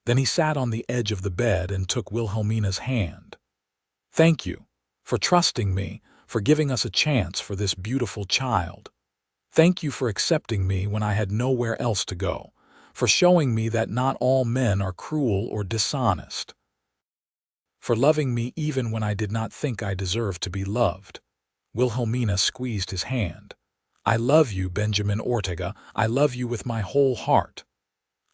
Then he sat on the edge of the bed and took Wilhelmina's hand. "Thank you for trusting me, for giving us a chance for this beautiful child. Thank you for accepting me when I had nowhere else to go, for showing me that not all men are cruel or dishonest, for loving me even when I did not think I deserved to be loved." Wilhelmina squeezed his hand. "I love you, Benjamin Ortega. I love you with my whole heart."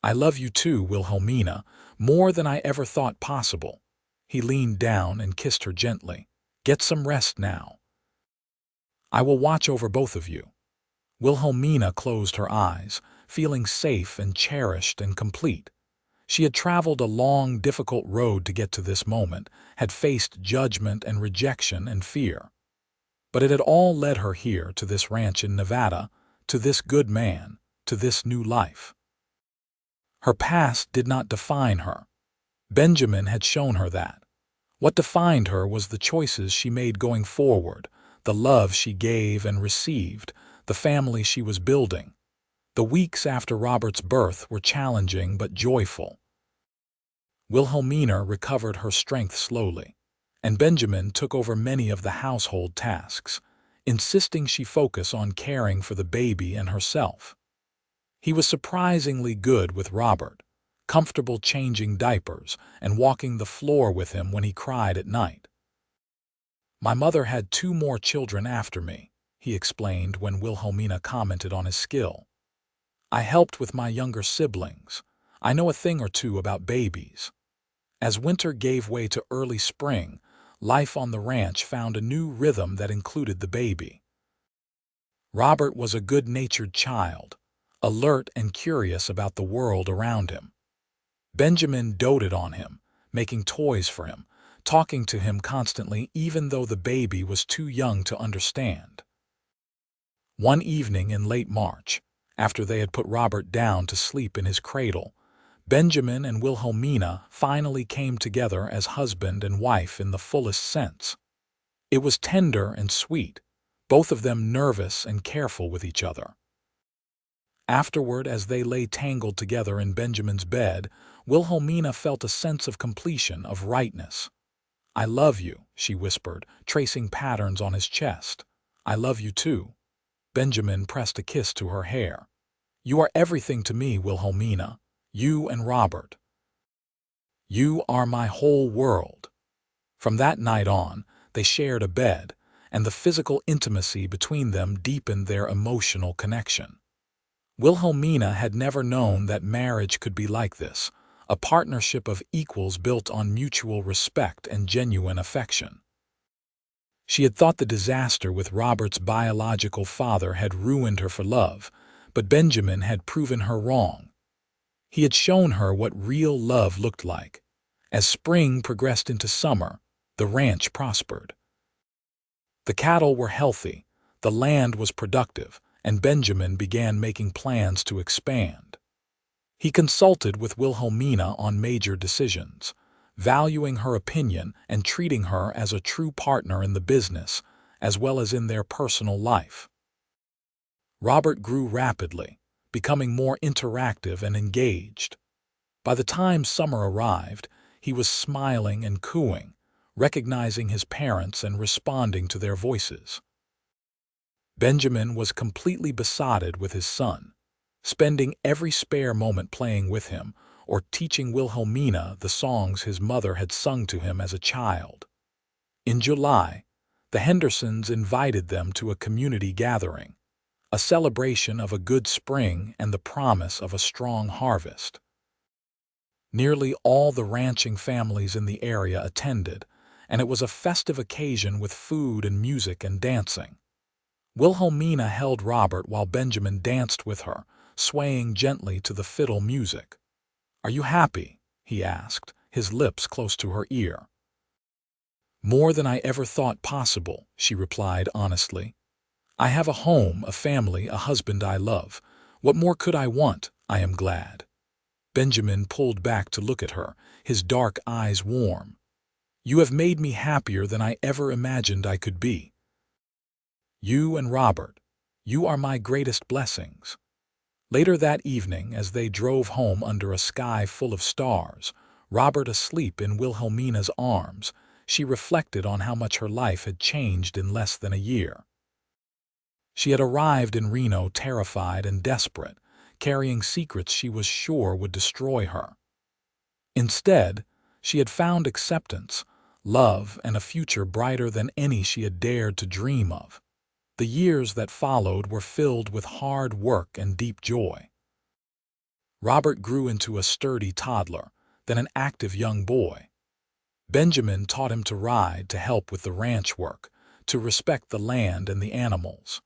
"I love you too, Wilhelmina, more than I ever thought possible." He leaned down and kissed her gently. "Get some rest now. I will watch over both of you." Wilhelmina closed her eyes, feeling safe and cherished and complete. She had traveled a long, difficult road to get to this moment, had faced judgment and rejection and fear. But it had all led her here, to this ranch in Nevada, to this good man, to this new life. Her past did not define her. Benjamin had shown her that. What defined her was the choices she made going forward, the love she gave and received, the family she was building. The weeks after Robert's birth were challenging but joyful. Wilhelmina recovered her strength slowly, and Benjamin took over many of the household tasks, insisting she focus on caring for the baby and herself. He was surprisingly good with Robert, comfortable changing diapers and walking the floor with him when he cried at night. "My mother had 2 more children after me," he explained when Wilhelmina commented on his skill. "I helped with my younger siblings. I know a thing or two about babies." As winter gave way to early spring, life on the ranch found a new rhythm that included the baby. Robert was a good-natured child, alert and curious about the world around him. Benjamin doted on him, making toys for him, talking to him constantly even though the baby was too young to understand. One evening in late March, after they had put Robert down to sleep in his cradle, Benjamin and Wilhelmina finally came together as husband and wife in the fullest sense. It was tender and sweet, both of them nervous and careful with each other. Afterward, as they lay tangled together in Benjamin's bed, Wilhelmina felt a sense of completion, of rightness. "I love you," she whispered, tracing patterns on his chest. "I love you too." Benjamin pressed a kiss to her hair. "You are everything to me, Wilhelmina. You and Robert. You are my whole world." From that night on, they shared a bed, and the physical intimacy between them deepened their emotional connection. Wilhelmina had never known that marriage could be like this, a partnership of equals built on mutual respect and genuine affection. She had thought the disaster with Robert's biological father had ruined her for love, but Benjamin had proven her wrong. He had shown her what real love looked like. As spring progressed into summer, the ranch prospered. The cattle were healthy, the land was productive, and Benjamin began making plans to expand. He consulted with Wilhelmina on major decisions, valuing her opinion and treating her as a true partner in the business, as well as in their personal life. Robert grew rapidly, becoming more interactive and engaged. By the time summer arrived, he was smiling and cooing, recognizing his parents and responding to their voices. Benjamin was completely besotted with his son, spending every spare moment playing with him or teaching Wilhelmina the songs his mother had sung to him as a child. In July, the Hendersons invited them to a community gathering, a celebration of a good spring and the promise of a strong harvest. Nearly all the ranching families in the area attended, and it was a festive occasion with food and music and dancing. Wilhelmina held Robert while Benjamin danced with her, swaying gently to the fiddle music. "Are you happy?" he asked, his lips close to her ear. "More than I ever thought possible," she replied honestly. "I have a home, a family, a husband I love. What more could I want? I am glad." Benjamin pulled back to look at her, his dark eyes warm. "You have made me happier than I ever imagined I could be. You and Robert, you are my greatest blessings." Later that evening, as they drove home under a sky full of stars, Robert asleep in Wilhelmina's arms, she reflected on how much her life had changed in less than a year. She had arrived in Reno terrified and desperate, carrying secrets she was sure would destroy her. Instead, she had found acceptance, love, and a future brighter than any she had dared to dream of. The years that followed were filled with hard work and deep joy. Robert grew into a sturdy toddler, then an active young boy. Benjamin taught him to ride, to help with the ranch work, to respect the land and the animals.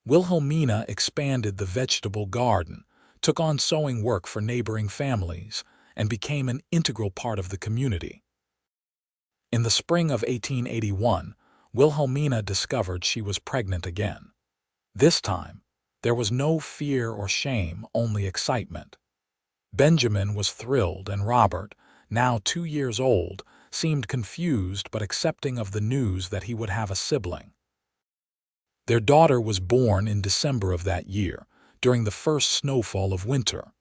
Wilhelmina expanded the vegetable garden, took on sewing work for neighboring families, and became an integral part of the community. In the spring of 1881, Wilhelmina discovered she was pregnant again. This time, there was no fear or shame, only excitement. Benjamin was thrilled, and Robert, now 2 years old, seemed confused but accepting of the news that he would have a sibling. Their daughter was born in December of that year, during the first snowfall of winter.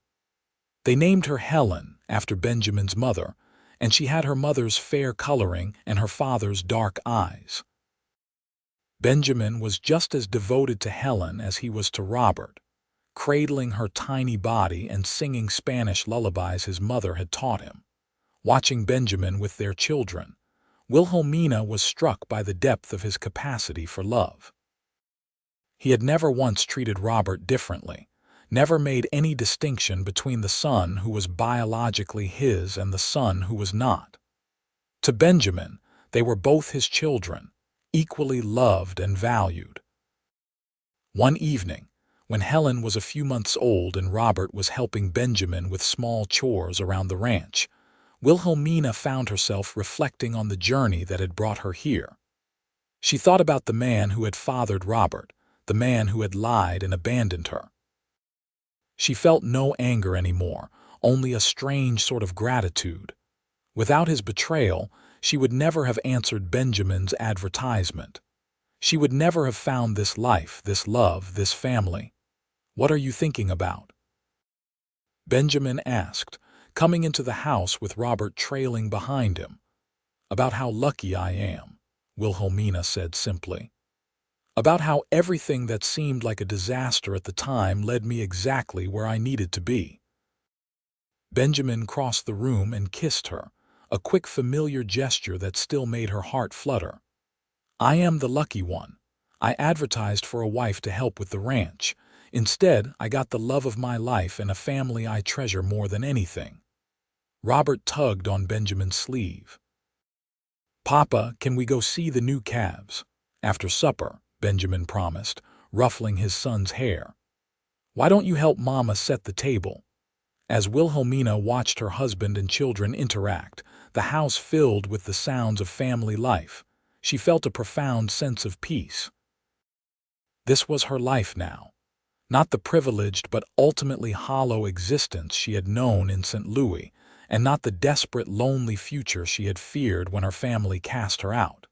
They named her Helen, after Benjamin's mother, and she had her mother's fair coloring and her father's dark eyes. Benjamin was just as devoted to Helen as he was to Robert, cradling her tiny body and singing Spanish lullabies his mother had taught him. Watching Benjamin with their children, Wilhelmina was struck by the depth of his capacity for love. He had never once treated Robert differently, never made any distinction between the son who was biologically his and the son who was not. To Benjamin, they were both his children, equally loved and valued. One evening, when Helen was a few months old and Robert was helping Benjamin with small chores around the ranch, Wilhelmina found herself reflecting on the journey that had brought her here. She thought about the man who had fathered Robert, the man who had lied and abandoned her. She felt no anger anymore, only a strange sort of gratitude. Without his betrayal, she would never have answered Benjamin's advertisement. She would never have found this life, this love, this family. "What are you thinking about?" Benjamin asked, coming into the house with Robert trailing behind him. "About how lucky I am," Wilhelmina said simply. "About how everything that seemed like a disaster at the time led me exactly where I needed to be." Benjamin crossed the room and kissed her, a quick familiar gesture that still made her heart flutter. "I am the lucky one. I advertised for a wife to help with the ranch. Instead, I got the love of my life and a family I treasure more than anything." Robert tugged on Benjamin's sleeve. "Papa, can we go see the new calves?" "After supper," Benjamin promised, ruffling his son's hair. "Why don't you help Mama set the table?" As Wilhelmina watched her husband and children interact, the house filled with the sounds of family life, she felt a profound sense of peace. This was her life now. Not the privileged but ultimately hollow existence she had known in St. Louis, and not the desperate, lonely future she had feared when her family cast her out.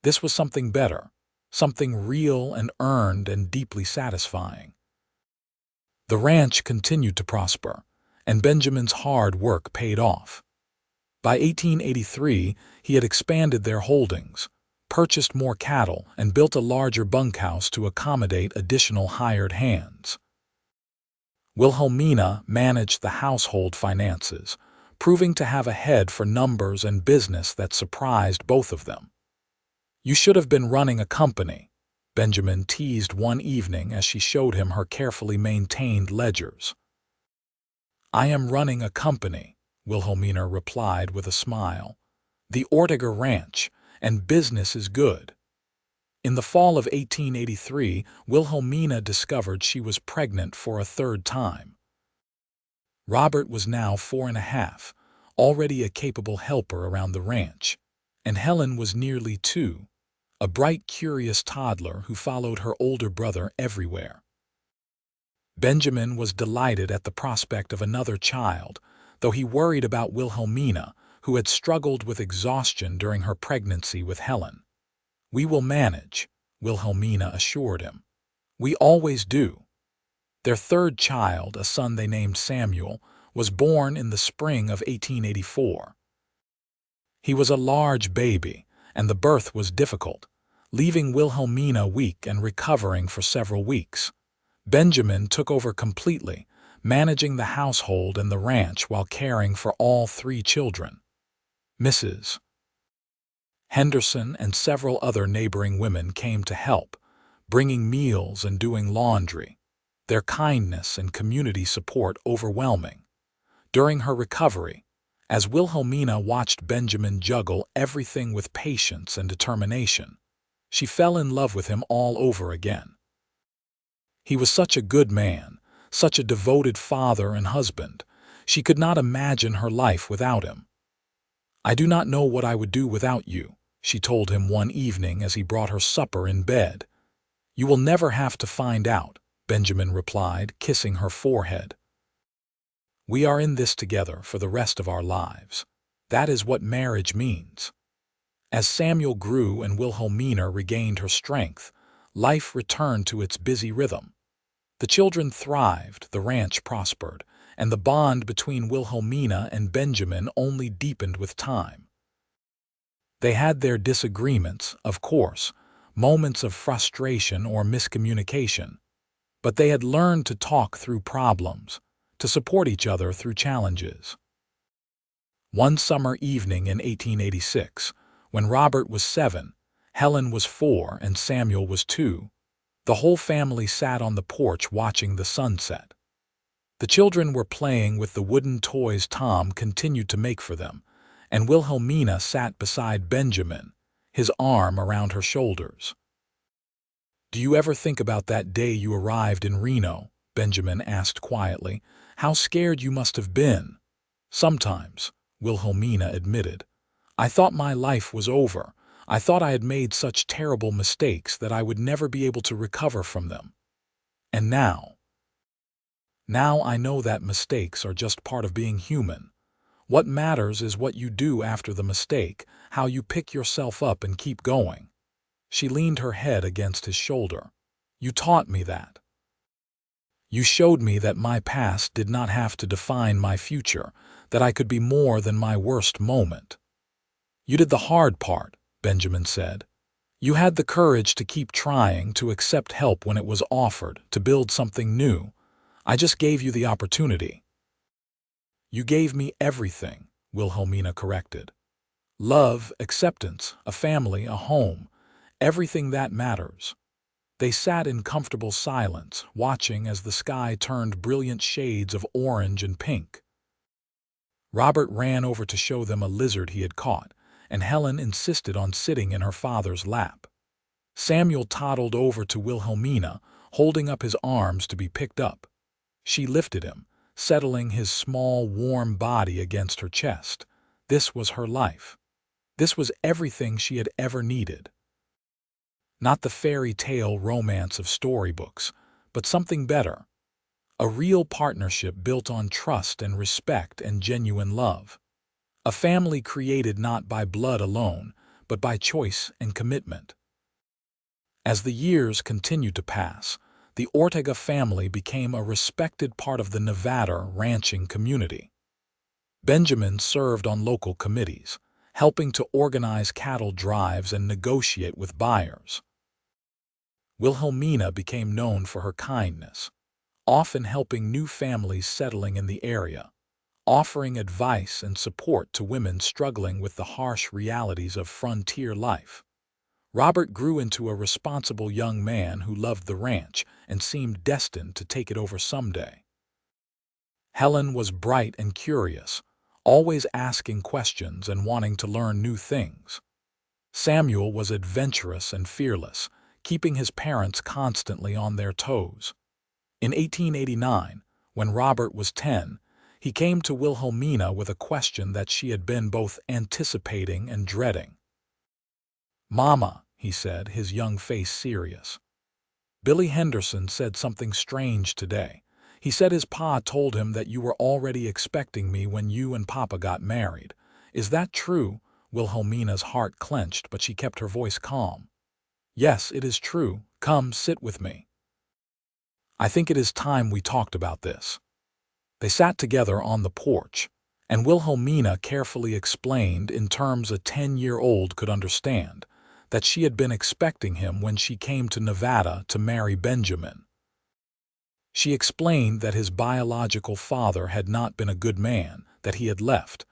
This was something better, something real and earned and deeply satisfying. The ranch continued to prosper, and Benjamin's hard work paid off. By 1883, he had expanded their holdings, purchased more cattle, and built a larger bunkhouse to accommodate additional hired hands. Wilhelmina managed the household finances, proving to have a head for numbers and business that surprised both of them. "You should have been running a company," Benjamin teased one evening as she showed him her carefully maintained ledgers. "I am running a company," Wilhelmina replied with a smile. "The Ortega Ranch, and business is good." In the fall of 1883, Wilhelmina discovered she was pregnant for a third time. Robert was now 4.5, already a capable helper around the ranch, and Helen was nearly 2, a bright, curious toddler who followed her older brother everywhere. Benjamin was delighted at the prospect of another child, though he worried about Wilhelmina, who had struggled with exhaustion during her pregnancy with Helen. "We will manage," Wilhelmina assured him. "We always do." Their third child, a son they named Samuel, was born in the spring of 1884. He was a large baby, and the birth was difficult, leaving Wilhelmina weak and recovering for several weeks. Benjamin took over completely, managing the household and the ranch while caring for all 3 children. Mrs. Henderson and several other neighboring women came to help, bringing meals and doing laundry, their kindness and community support overwhelming. During her recovery, as Wilhelmina watched Benjamin juggle everything with patience and determination, she fell in love with him all over again. He was such a good man, such a devoted father and husband. She could not imagine her life without him. "I do not know what I would do without you," she told him one evening as he brought her supper in bed. "You will never have to find out," Benjamin replied, kissing her forehead. "We are in this together for the rest of our lives. That is what marriage means." As Samuel grew and Wilhelmina regained her strength, life returned to its busy rhythm. The children thrived, the ranch prospered, and the bond between Wilhelmina and Benjamin only deepened with time. They had their disagreements, of course, moments of frustration or miscommunication, but they had learned to talk through problems, to support each other through challenges. One summer evening in 1886, when Robert was 7, Helen was 4, and Samuel was 2, the whole family sat on the porch watching the sunset. The children were playing with the wooden toys Tom continued to make for them, and Wilhelmina sat beside Benjamin, his arm around her shoulders. "Do you ever think about that day you arrived in Reno?" Benjamin asked quietly. "How scared you must have been." "Sometimes," Wilhelmina admitted. "I thought my life was over. I thought I had made such terrible mistakes that I would never be able to recover from them. And now I know that mistakes are just part of being human. What matters is what you do after the mistake, how you pick yourself up and keep going." She leaned her head against his shoulder. "You taught me that. You showed me that my past did not have to define my future, that I could be more than my worst moment." "You did the hard part," Benjamin said. "You had the courage to keep trying, to accept help when it was offered, to build something new. I just gave you the opportunity." "You gave me everything," Wilhelmina corrected. "Love, acceptance, a family, a home, everything that matters." They sat in comfortable silence, watching as the sky turned brilliant shades of orange and pink. Robert ran over to show them a lizard he had caught, and Helen insisted on sitting in her father's lap. Samuel toddled over to Wilhelmina, holding up his arms to be picked up. She lifted him, settling his small, warm body against her chest. This was her life. This was everything she had ever needed. Not the fairy tale romance of storybooks, but something better. A real partnership built on trust and respect and genuine love. A family created not by blood alone, but by choice and commitment. As the years continued to pass, the Ortega family became a respected part of the Nevada ranching community. Benjamin served on local committees, helping to organize cattle drives and negotiate with buyers. Wilhelmina became known for her kindness, often helping new families settling in the area, offering advice and support to women struggling with the harsh realities of frontier life. Robert grew into a responsible young man who loved the ranch and seemed destined to take it over someday. Helen was bright and curious, always asking questions and wanting to learn new things. Samuel was adventurous and fearless, keeping his parents constantly on their toes. In 1889, when Robert was 10, he came to Wilhelmina with a question that she had been both anticipating and dreading. "Mama," he said, his young face serious. "Billy Henderson said something strange today. He said his pa told him that you were already expecting me when you and Papa got married. Is that true?" Wilhelmina's heart clenched, but she kept her voice calm. "Yes, it is true. Come, sit with me. I think it is time we talked about this." They sat together on the porch, and Wilhelmina carefully explained in terms a 10-year-old could understand that she had been expecting him when she came to Nevada to marry Benjamin. She explained that his biological father had not been a good man, that he had left,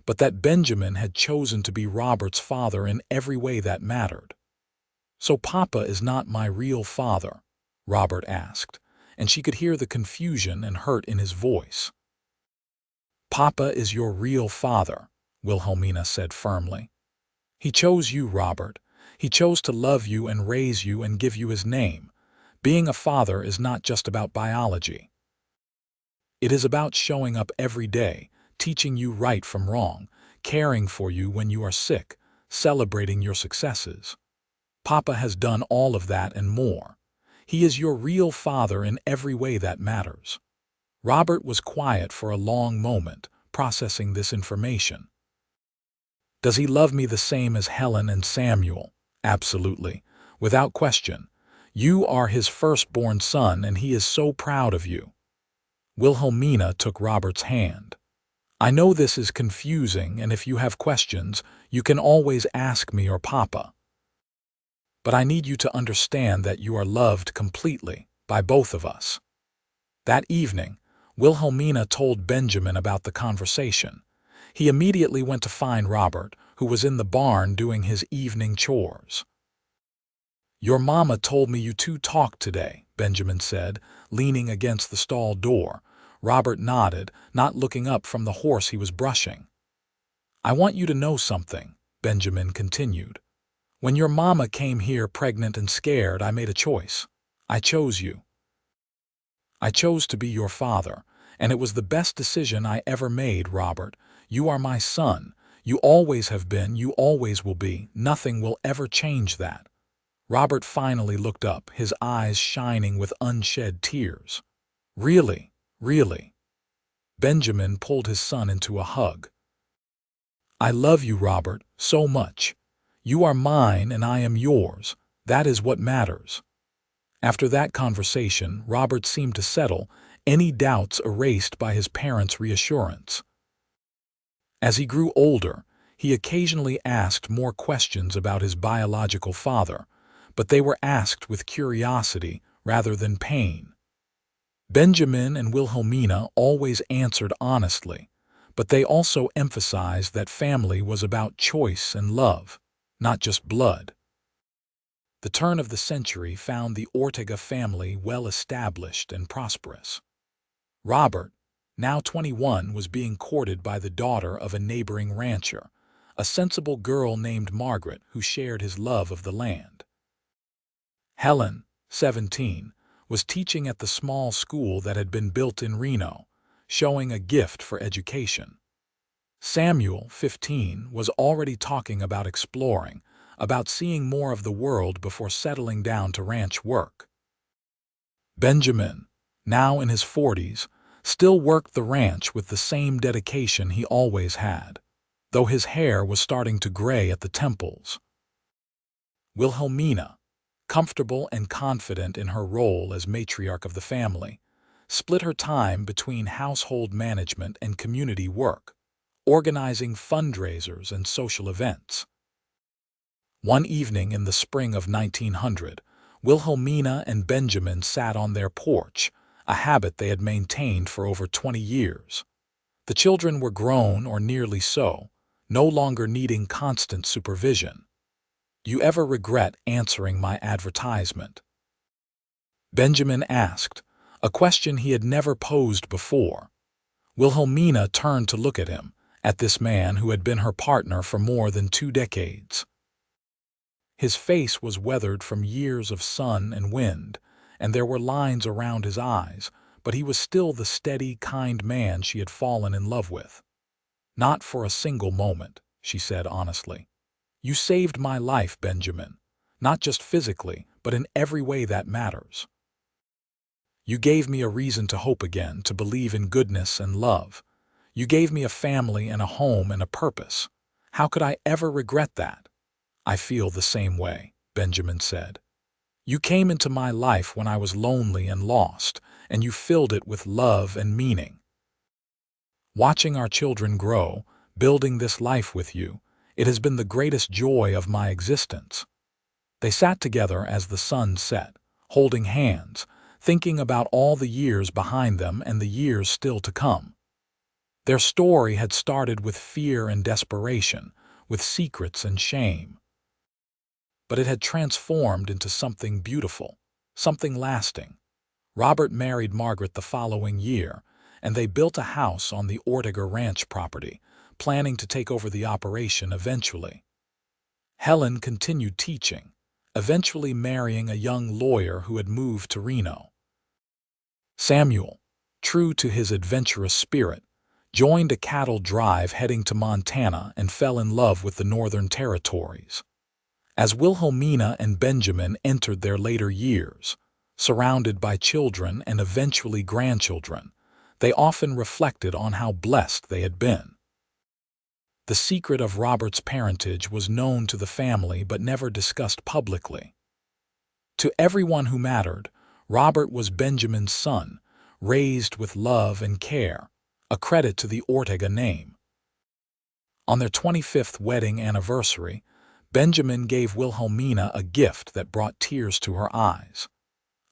but that Benjamin had chosen to be Robert's father in every way that mattered. "So Papa is not my real father?" Robert asked, and she could hear the confusion and hurt in his voice. "Papa is your real father," Wilhelmina said firmly. "He chose you, Robert. He chose to love you and raise you and give you his name. Being a father is not just about biology. It is about showing up every day, teaching you right from wrong, caring for you when you are sick, celebrating your successes. Papa has done all of that and more. He is your real father in every way that matters." Robert was quiet for a long moment, processing this information. "Does he love me the same as Helen and Samuel?" "Absolutely. Without question. You are his firstborn son, and he is so proud of you." Wilhelmina took Robert's hand. "I know this is confusing, and if you have questions, you can always ask me or Papa. But I need you to understand that you are loved completely by both of us." That evening, Wilhelmina told Benjamin about the conversation. He immediately went to find Robert, who was in the barn doing his evening chores. "Your mama told me you two talked today," Benjamin said, leaning against the stall door. Robert nodded, not looking up from the horse he was brushing. "I want you to know something," Benjamin continued. "When your mama came here pregnant and scared, I made a choice. I chose you. I chose to be your father, and it was the best decision I ever made, Robert. You are my son. You always have been, you always will be. Nothing will ever change that." Robert finally looked up, his eyes shining with unshed tears. "Really, really." Benjamin pulled his son into a hug. "I love you, Robert, so much. You are mine and I am yours. That is what matters." After that conversation, Robert seemed to settle, any doubts erased by his parents' reassurance. As he grew older, he occasionally asked more questions about his biological father, but they were asked with curiosity rather than pain. Benjamin and Wilhelmina always answered honestly, but they also emphasized that family was about choice and love, not just blood. The turn of the century found the Ortega family well established and prosperous. Robert, now 21, was being courted by the daughter of a neighboring rancher, a sensible girl named Margaret who shared his love of the land. Helen, 17, was teaching at the small school that had been built in Reno, showing a gift for education. Samuel, 15, was already talking about exploring, about seeing more of the world before settling down to ranch work. Benjamin, now in his 40s, still worked the ranch with the same dedication he always had, though his hair was starting to gray at the temples. Wilhelmina, comfortable and confident in her role as matriarch of the family, split her time between household management and community work, organizing fundraisers and social events. One evening in the spring of 1900, Wilhelmina and Benjamin sat on their porch, a habit they had maintained for over 20 years. The children were grown or nearly so, no longer needing constant supervision. "Do you ever regret answering my advertisement?" Benjamin asked, a question he had never posed before. Wilhelmina turned to look at him, at this man who had been her partner for more than 2 decades. His face was weathered from years of sun and wind, and there were lines around his eyes, but he was still the steady, kind man she had fallen in love with. "Not for a single moment," she said honestly. "You saved my life, Benjamin, not just physically, but in every way that matters. You gave me a reason to hope again, to believe in goodness and love. You gave me a family and a home and a purpose. How could I ever regret that?" "I feel the same way," Benjamin said. "You came into my life when I was lonely and lost, and you filled it with love and meaning. Watching our children grow, building this life with you, it has been the greatest joy of my existence." They sat together as the sun set, holding hands, thinking about all the years behind them and the years still to come. Their story had started with fear and desperation, with secrets and shame. But it had transformed into something beautiful, something lasting. Robert married Margaret the following year, and they built a house on the Ortega Ranch property, planning to take over the operation eventually. Helen continued teaching, eventually marrying a young lawyer who had moved to Reno. Samuel, true to his adventurous spirit, joined a cattle drive heading to Montana and fell in love with the Northern Territories. As Wilhelmina and Benjamin entered their later years, surrounded by children and eventually grandchildren, they often reflected on how blessed they had been. The secret of Robert's parentage was known to the family but never discussed publicly. To everyone who mattered, Robert was Benjamin's son, raised with love and care, a credit to the Ortega name. On their 25th wedding anniversary, Benjamin gave Wilhelmina a gift that brought tears to her eyes.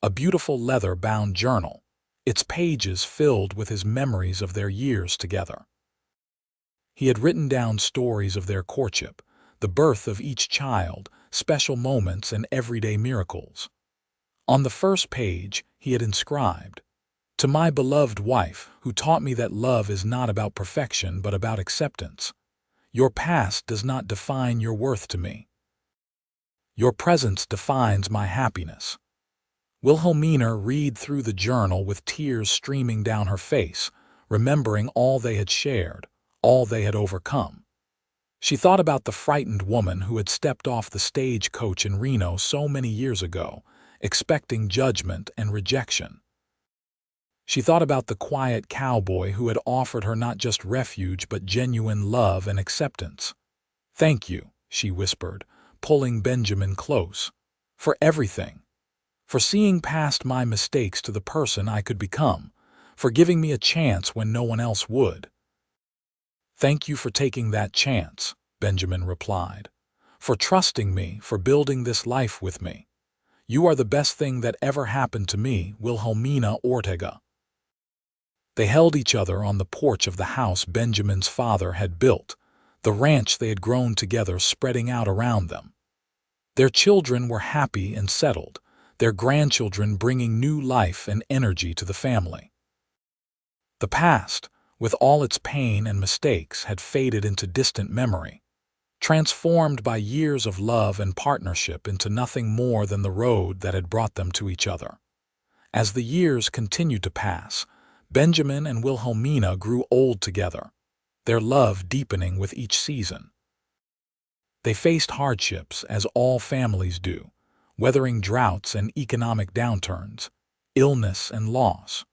A beautiful leather-bound journal, its pages filled with his memories of their years together. He had written down stories of their courtship, the birth of each child, special moments, and everyday miracles. On the first page, he had inscribed, "To my beloved wife, who taught me that love is not about perfection but about acceptance. Your past does not define your worth to me. Your presence defines my happiness." Wilhelmina read through the journal with tears streaming down her face, remembering all they had shared, all they had overcome. She thought about the frightened woman who had stepped off the stagecoach in Reno so many years ago, expecting judgment and rejection. She thought about the quiet cowboy who had offered her not just refuge but genuine love and acceptance. "Thank you," she whispered, pulling Benjamin close, "for everything. For seeing past my mistakes to the person I could become, for giving me a chance when no one else would." "Thank you for taking that chance," Benjamin replied, "for trusting me, for building this life with me. You are the best thing that ever happened to me, Wilhelmina Ortega." They held each other on the porch of the house Benjamin's father had built, the ranch they had grown together spreading out around them. Their children were happy and settled, their grandchildren bringing new life and energy to the family. The past, with all its pain and mistakes, had faded into distant memory, transformed by years of love and partnership into nothing more than the road that had brought them to each other. As the years continued to pass, Benjamin and Wilhelmina grew old together, their love deepening with each season. They faced hardships, as all families do, weathering droughts and economic downturns, illness and loss.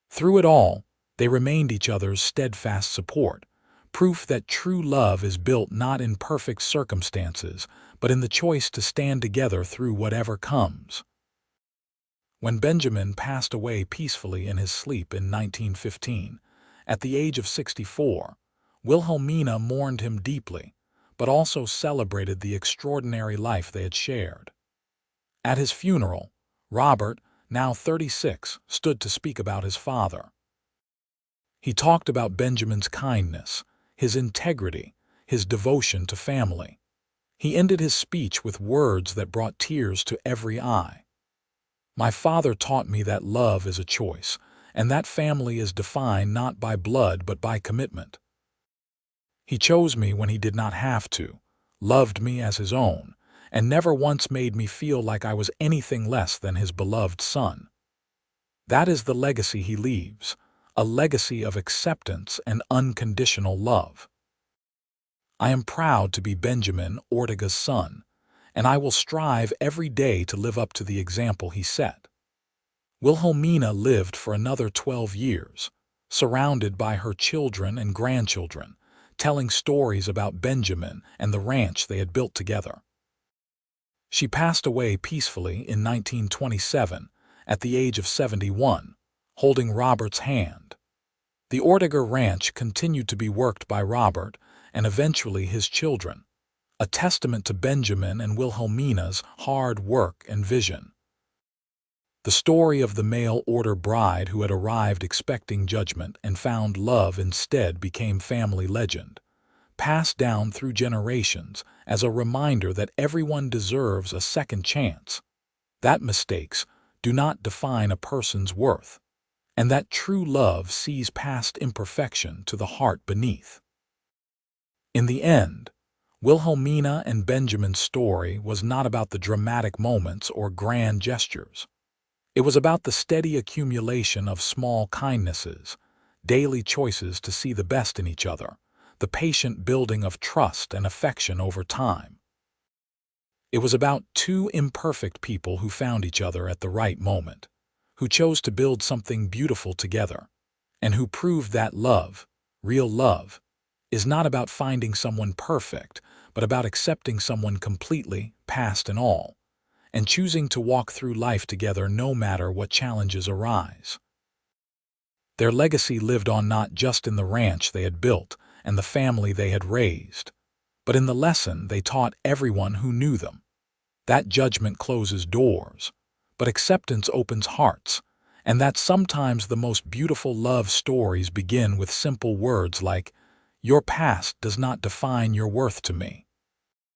Through it all, they remained each other's steadfast support, proof that true love is built not in perfect circumstances, but in the choice to stand together through whatever comes. When Benjamin passed away peacefully in his sleep in 1915, at the age of 64, Wilhelmina mourned him deeply, but also celebrated the extraordinary life they had shared. At his funeral, Robert, now 36, stood to speak about his father. He talked about Benjamin's kindness, his integrity, his devotion to family. He ended his speech with words that brought tears to every eye. "My father taught me that love is a choice, and that family is defined not by blood but by commitment. He chose me when he did not have to, loved me as his own, and never once made me feel like I was anything less than his beloved son." That is the legacy he leaves, a legacy of acceptance and unconditional love. I am proud to be Benjamin Ortega's son, and I will strive every day to live up to the example he set. Wilhelmina lived for another 12 years, surrounded by her children and grandchildren, telling stories about Benjamin and the ranch they had built together. She passed away peacefully in 1927 at the age of 71, holding Robert's hand. The Ortega Ranch continued to be worked by Robert and eventually his children, a testament to Benjamin and Wilhelmina's hard work and vision. The story of the mail-order bride who had arrived expecting judgment and found love instead became family legend, passed down through generations as a reminder that everyone deserves a second chance, that mistakes do not define a person's worth, and that true love sees past imperfection to the heart beneath. In the end, Wilhelmina and Benjamin's story was not about the dramatic moments or grand gestures. It was about the steady accumulation of small kindnesses, daily choices to see the best in each other, the patient building of trust and affection over time. It was about two imperfect people who found each other at the right moment, who chose to build something beautiful together, and who proved that love, real love, is not about finding someone perfect, but about accepting someone completely, past and all, and choosing to walk through life together no matter what challenges arise. Their legacy lived on not just in the ranch they had built and the family they had raised, but in the lesson they taught everyone who knew them. That judgment closes doors, but acceptance opens hearts, and that sometimes the most beautiful love stories begin with simple words like, "Your past does not define your worth to me."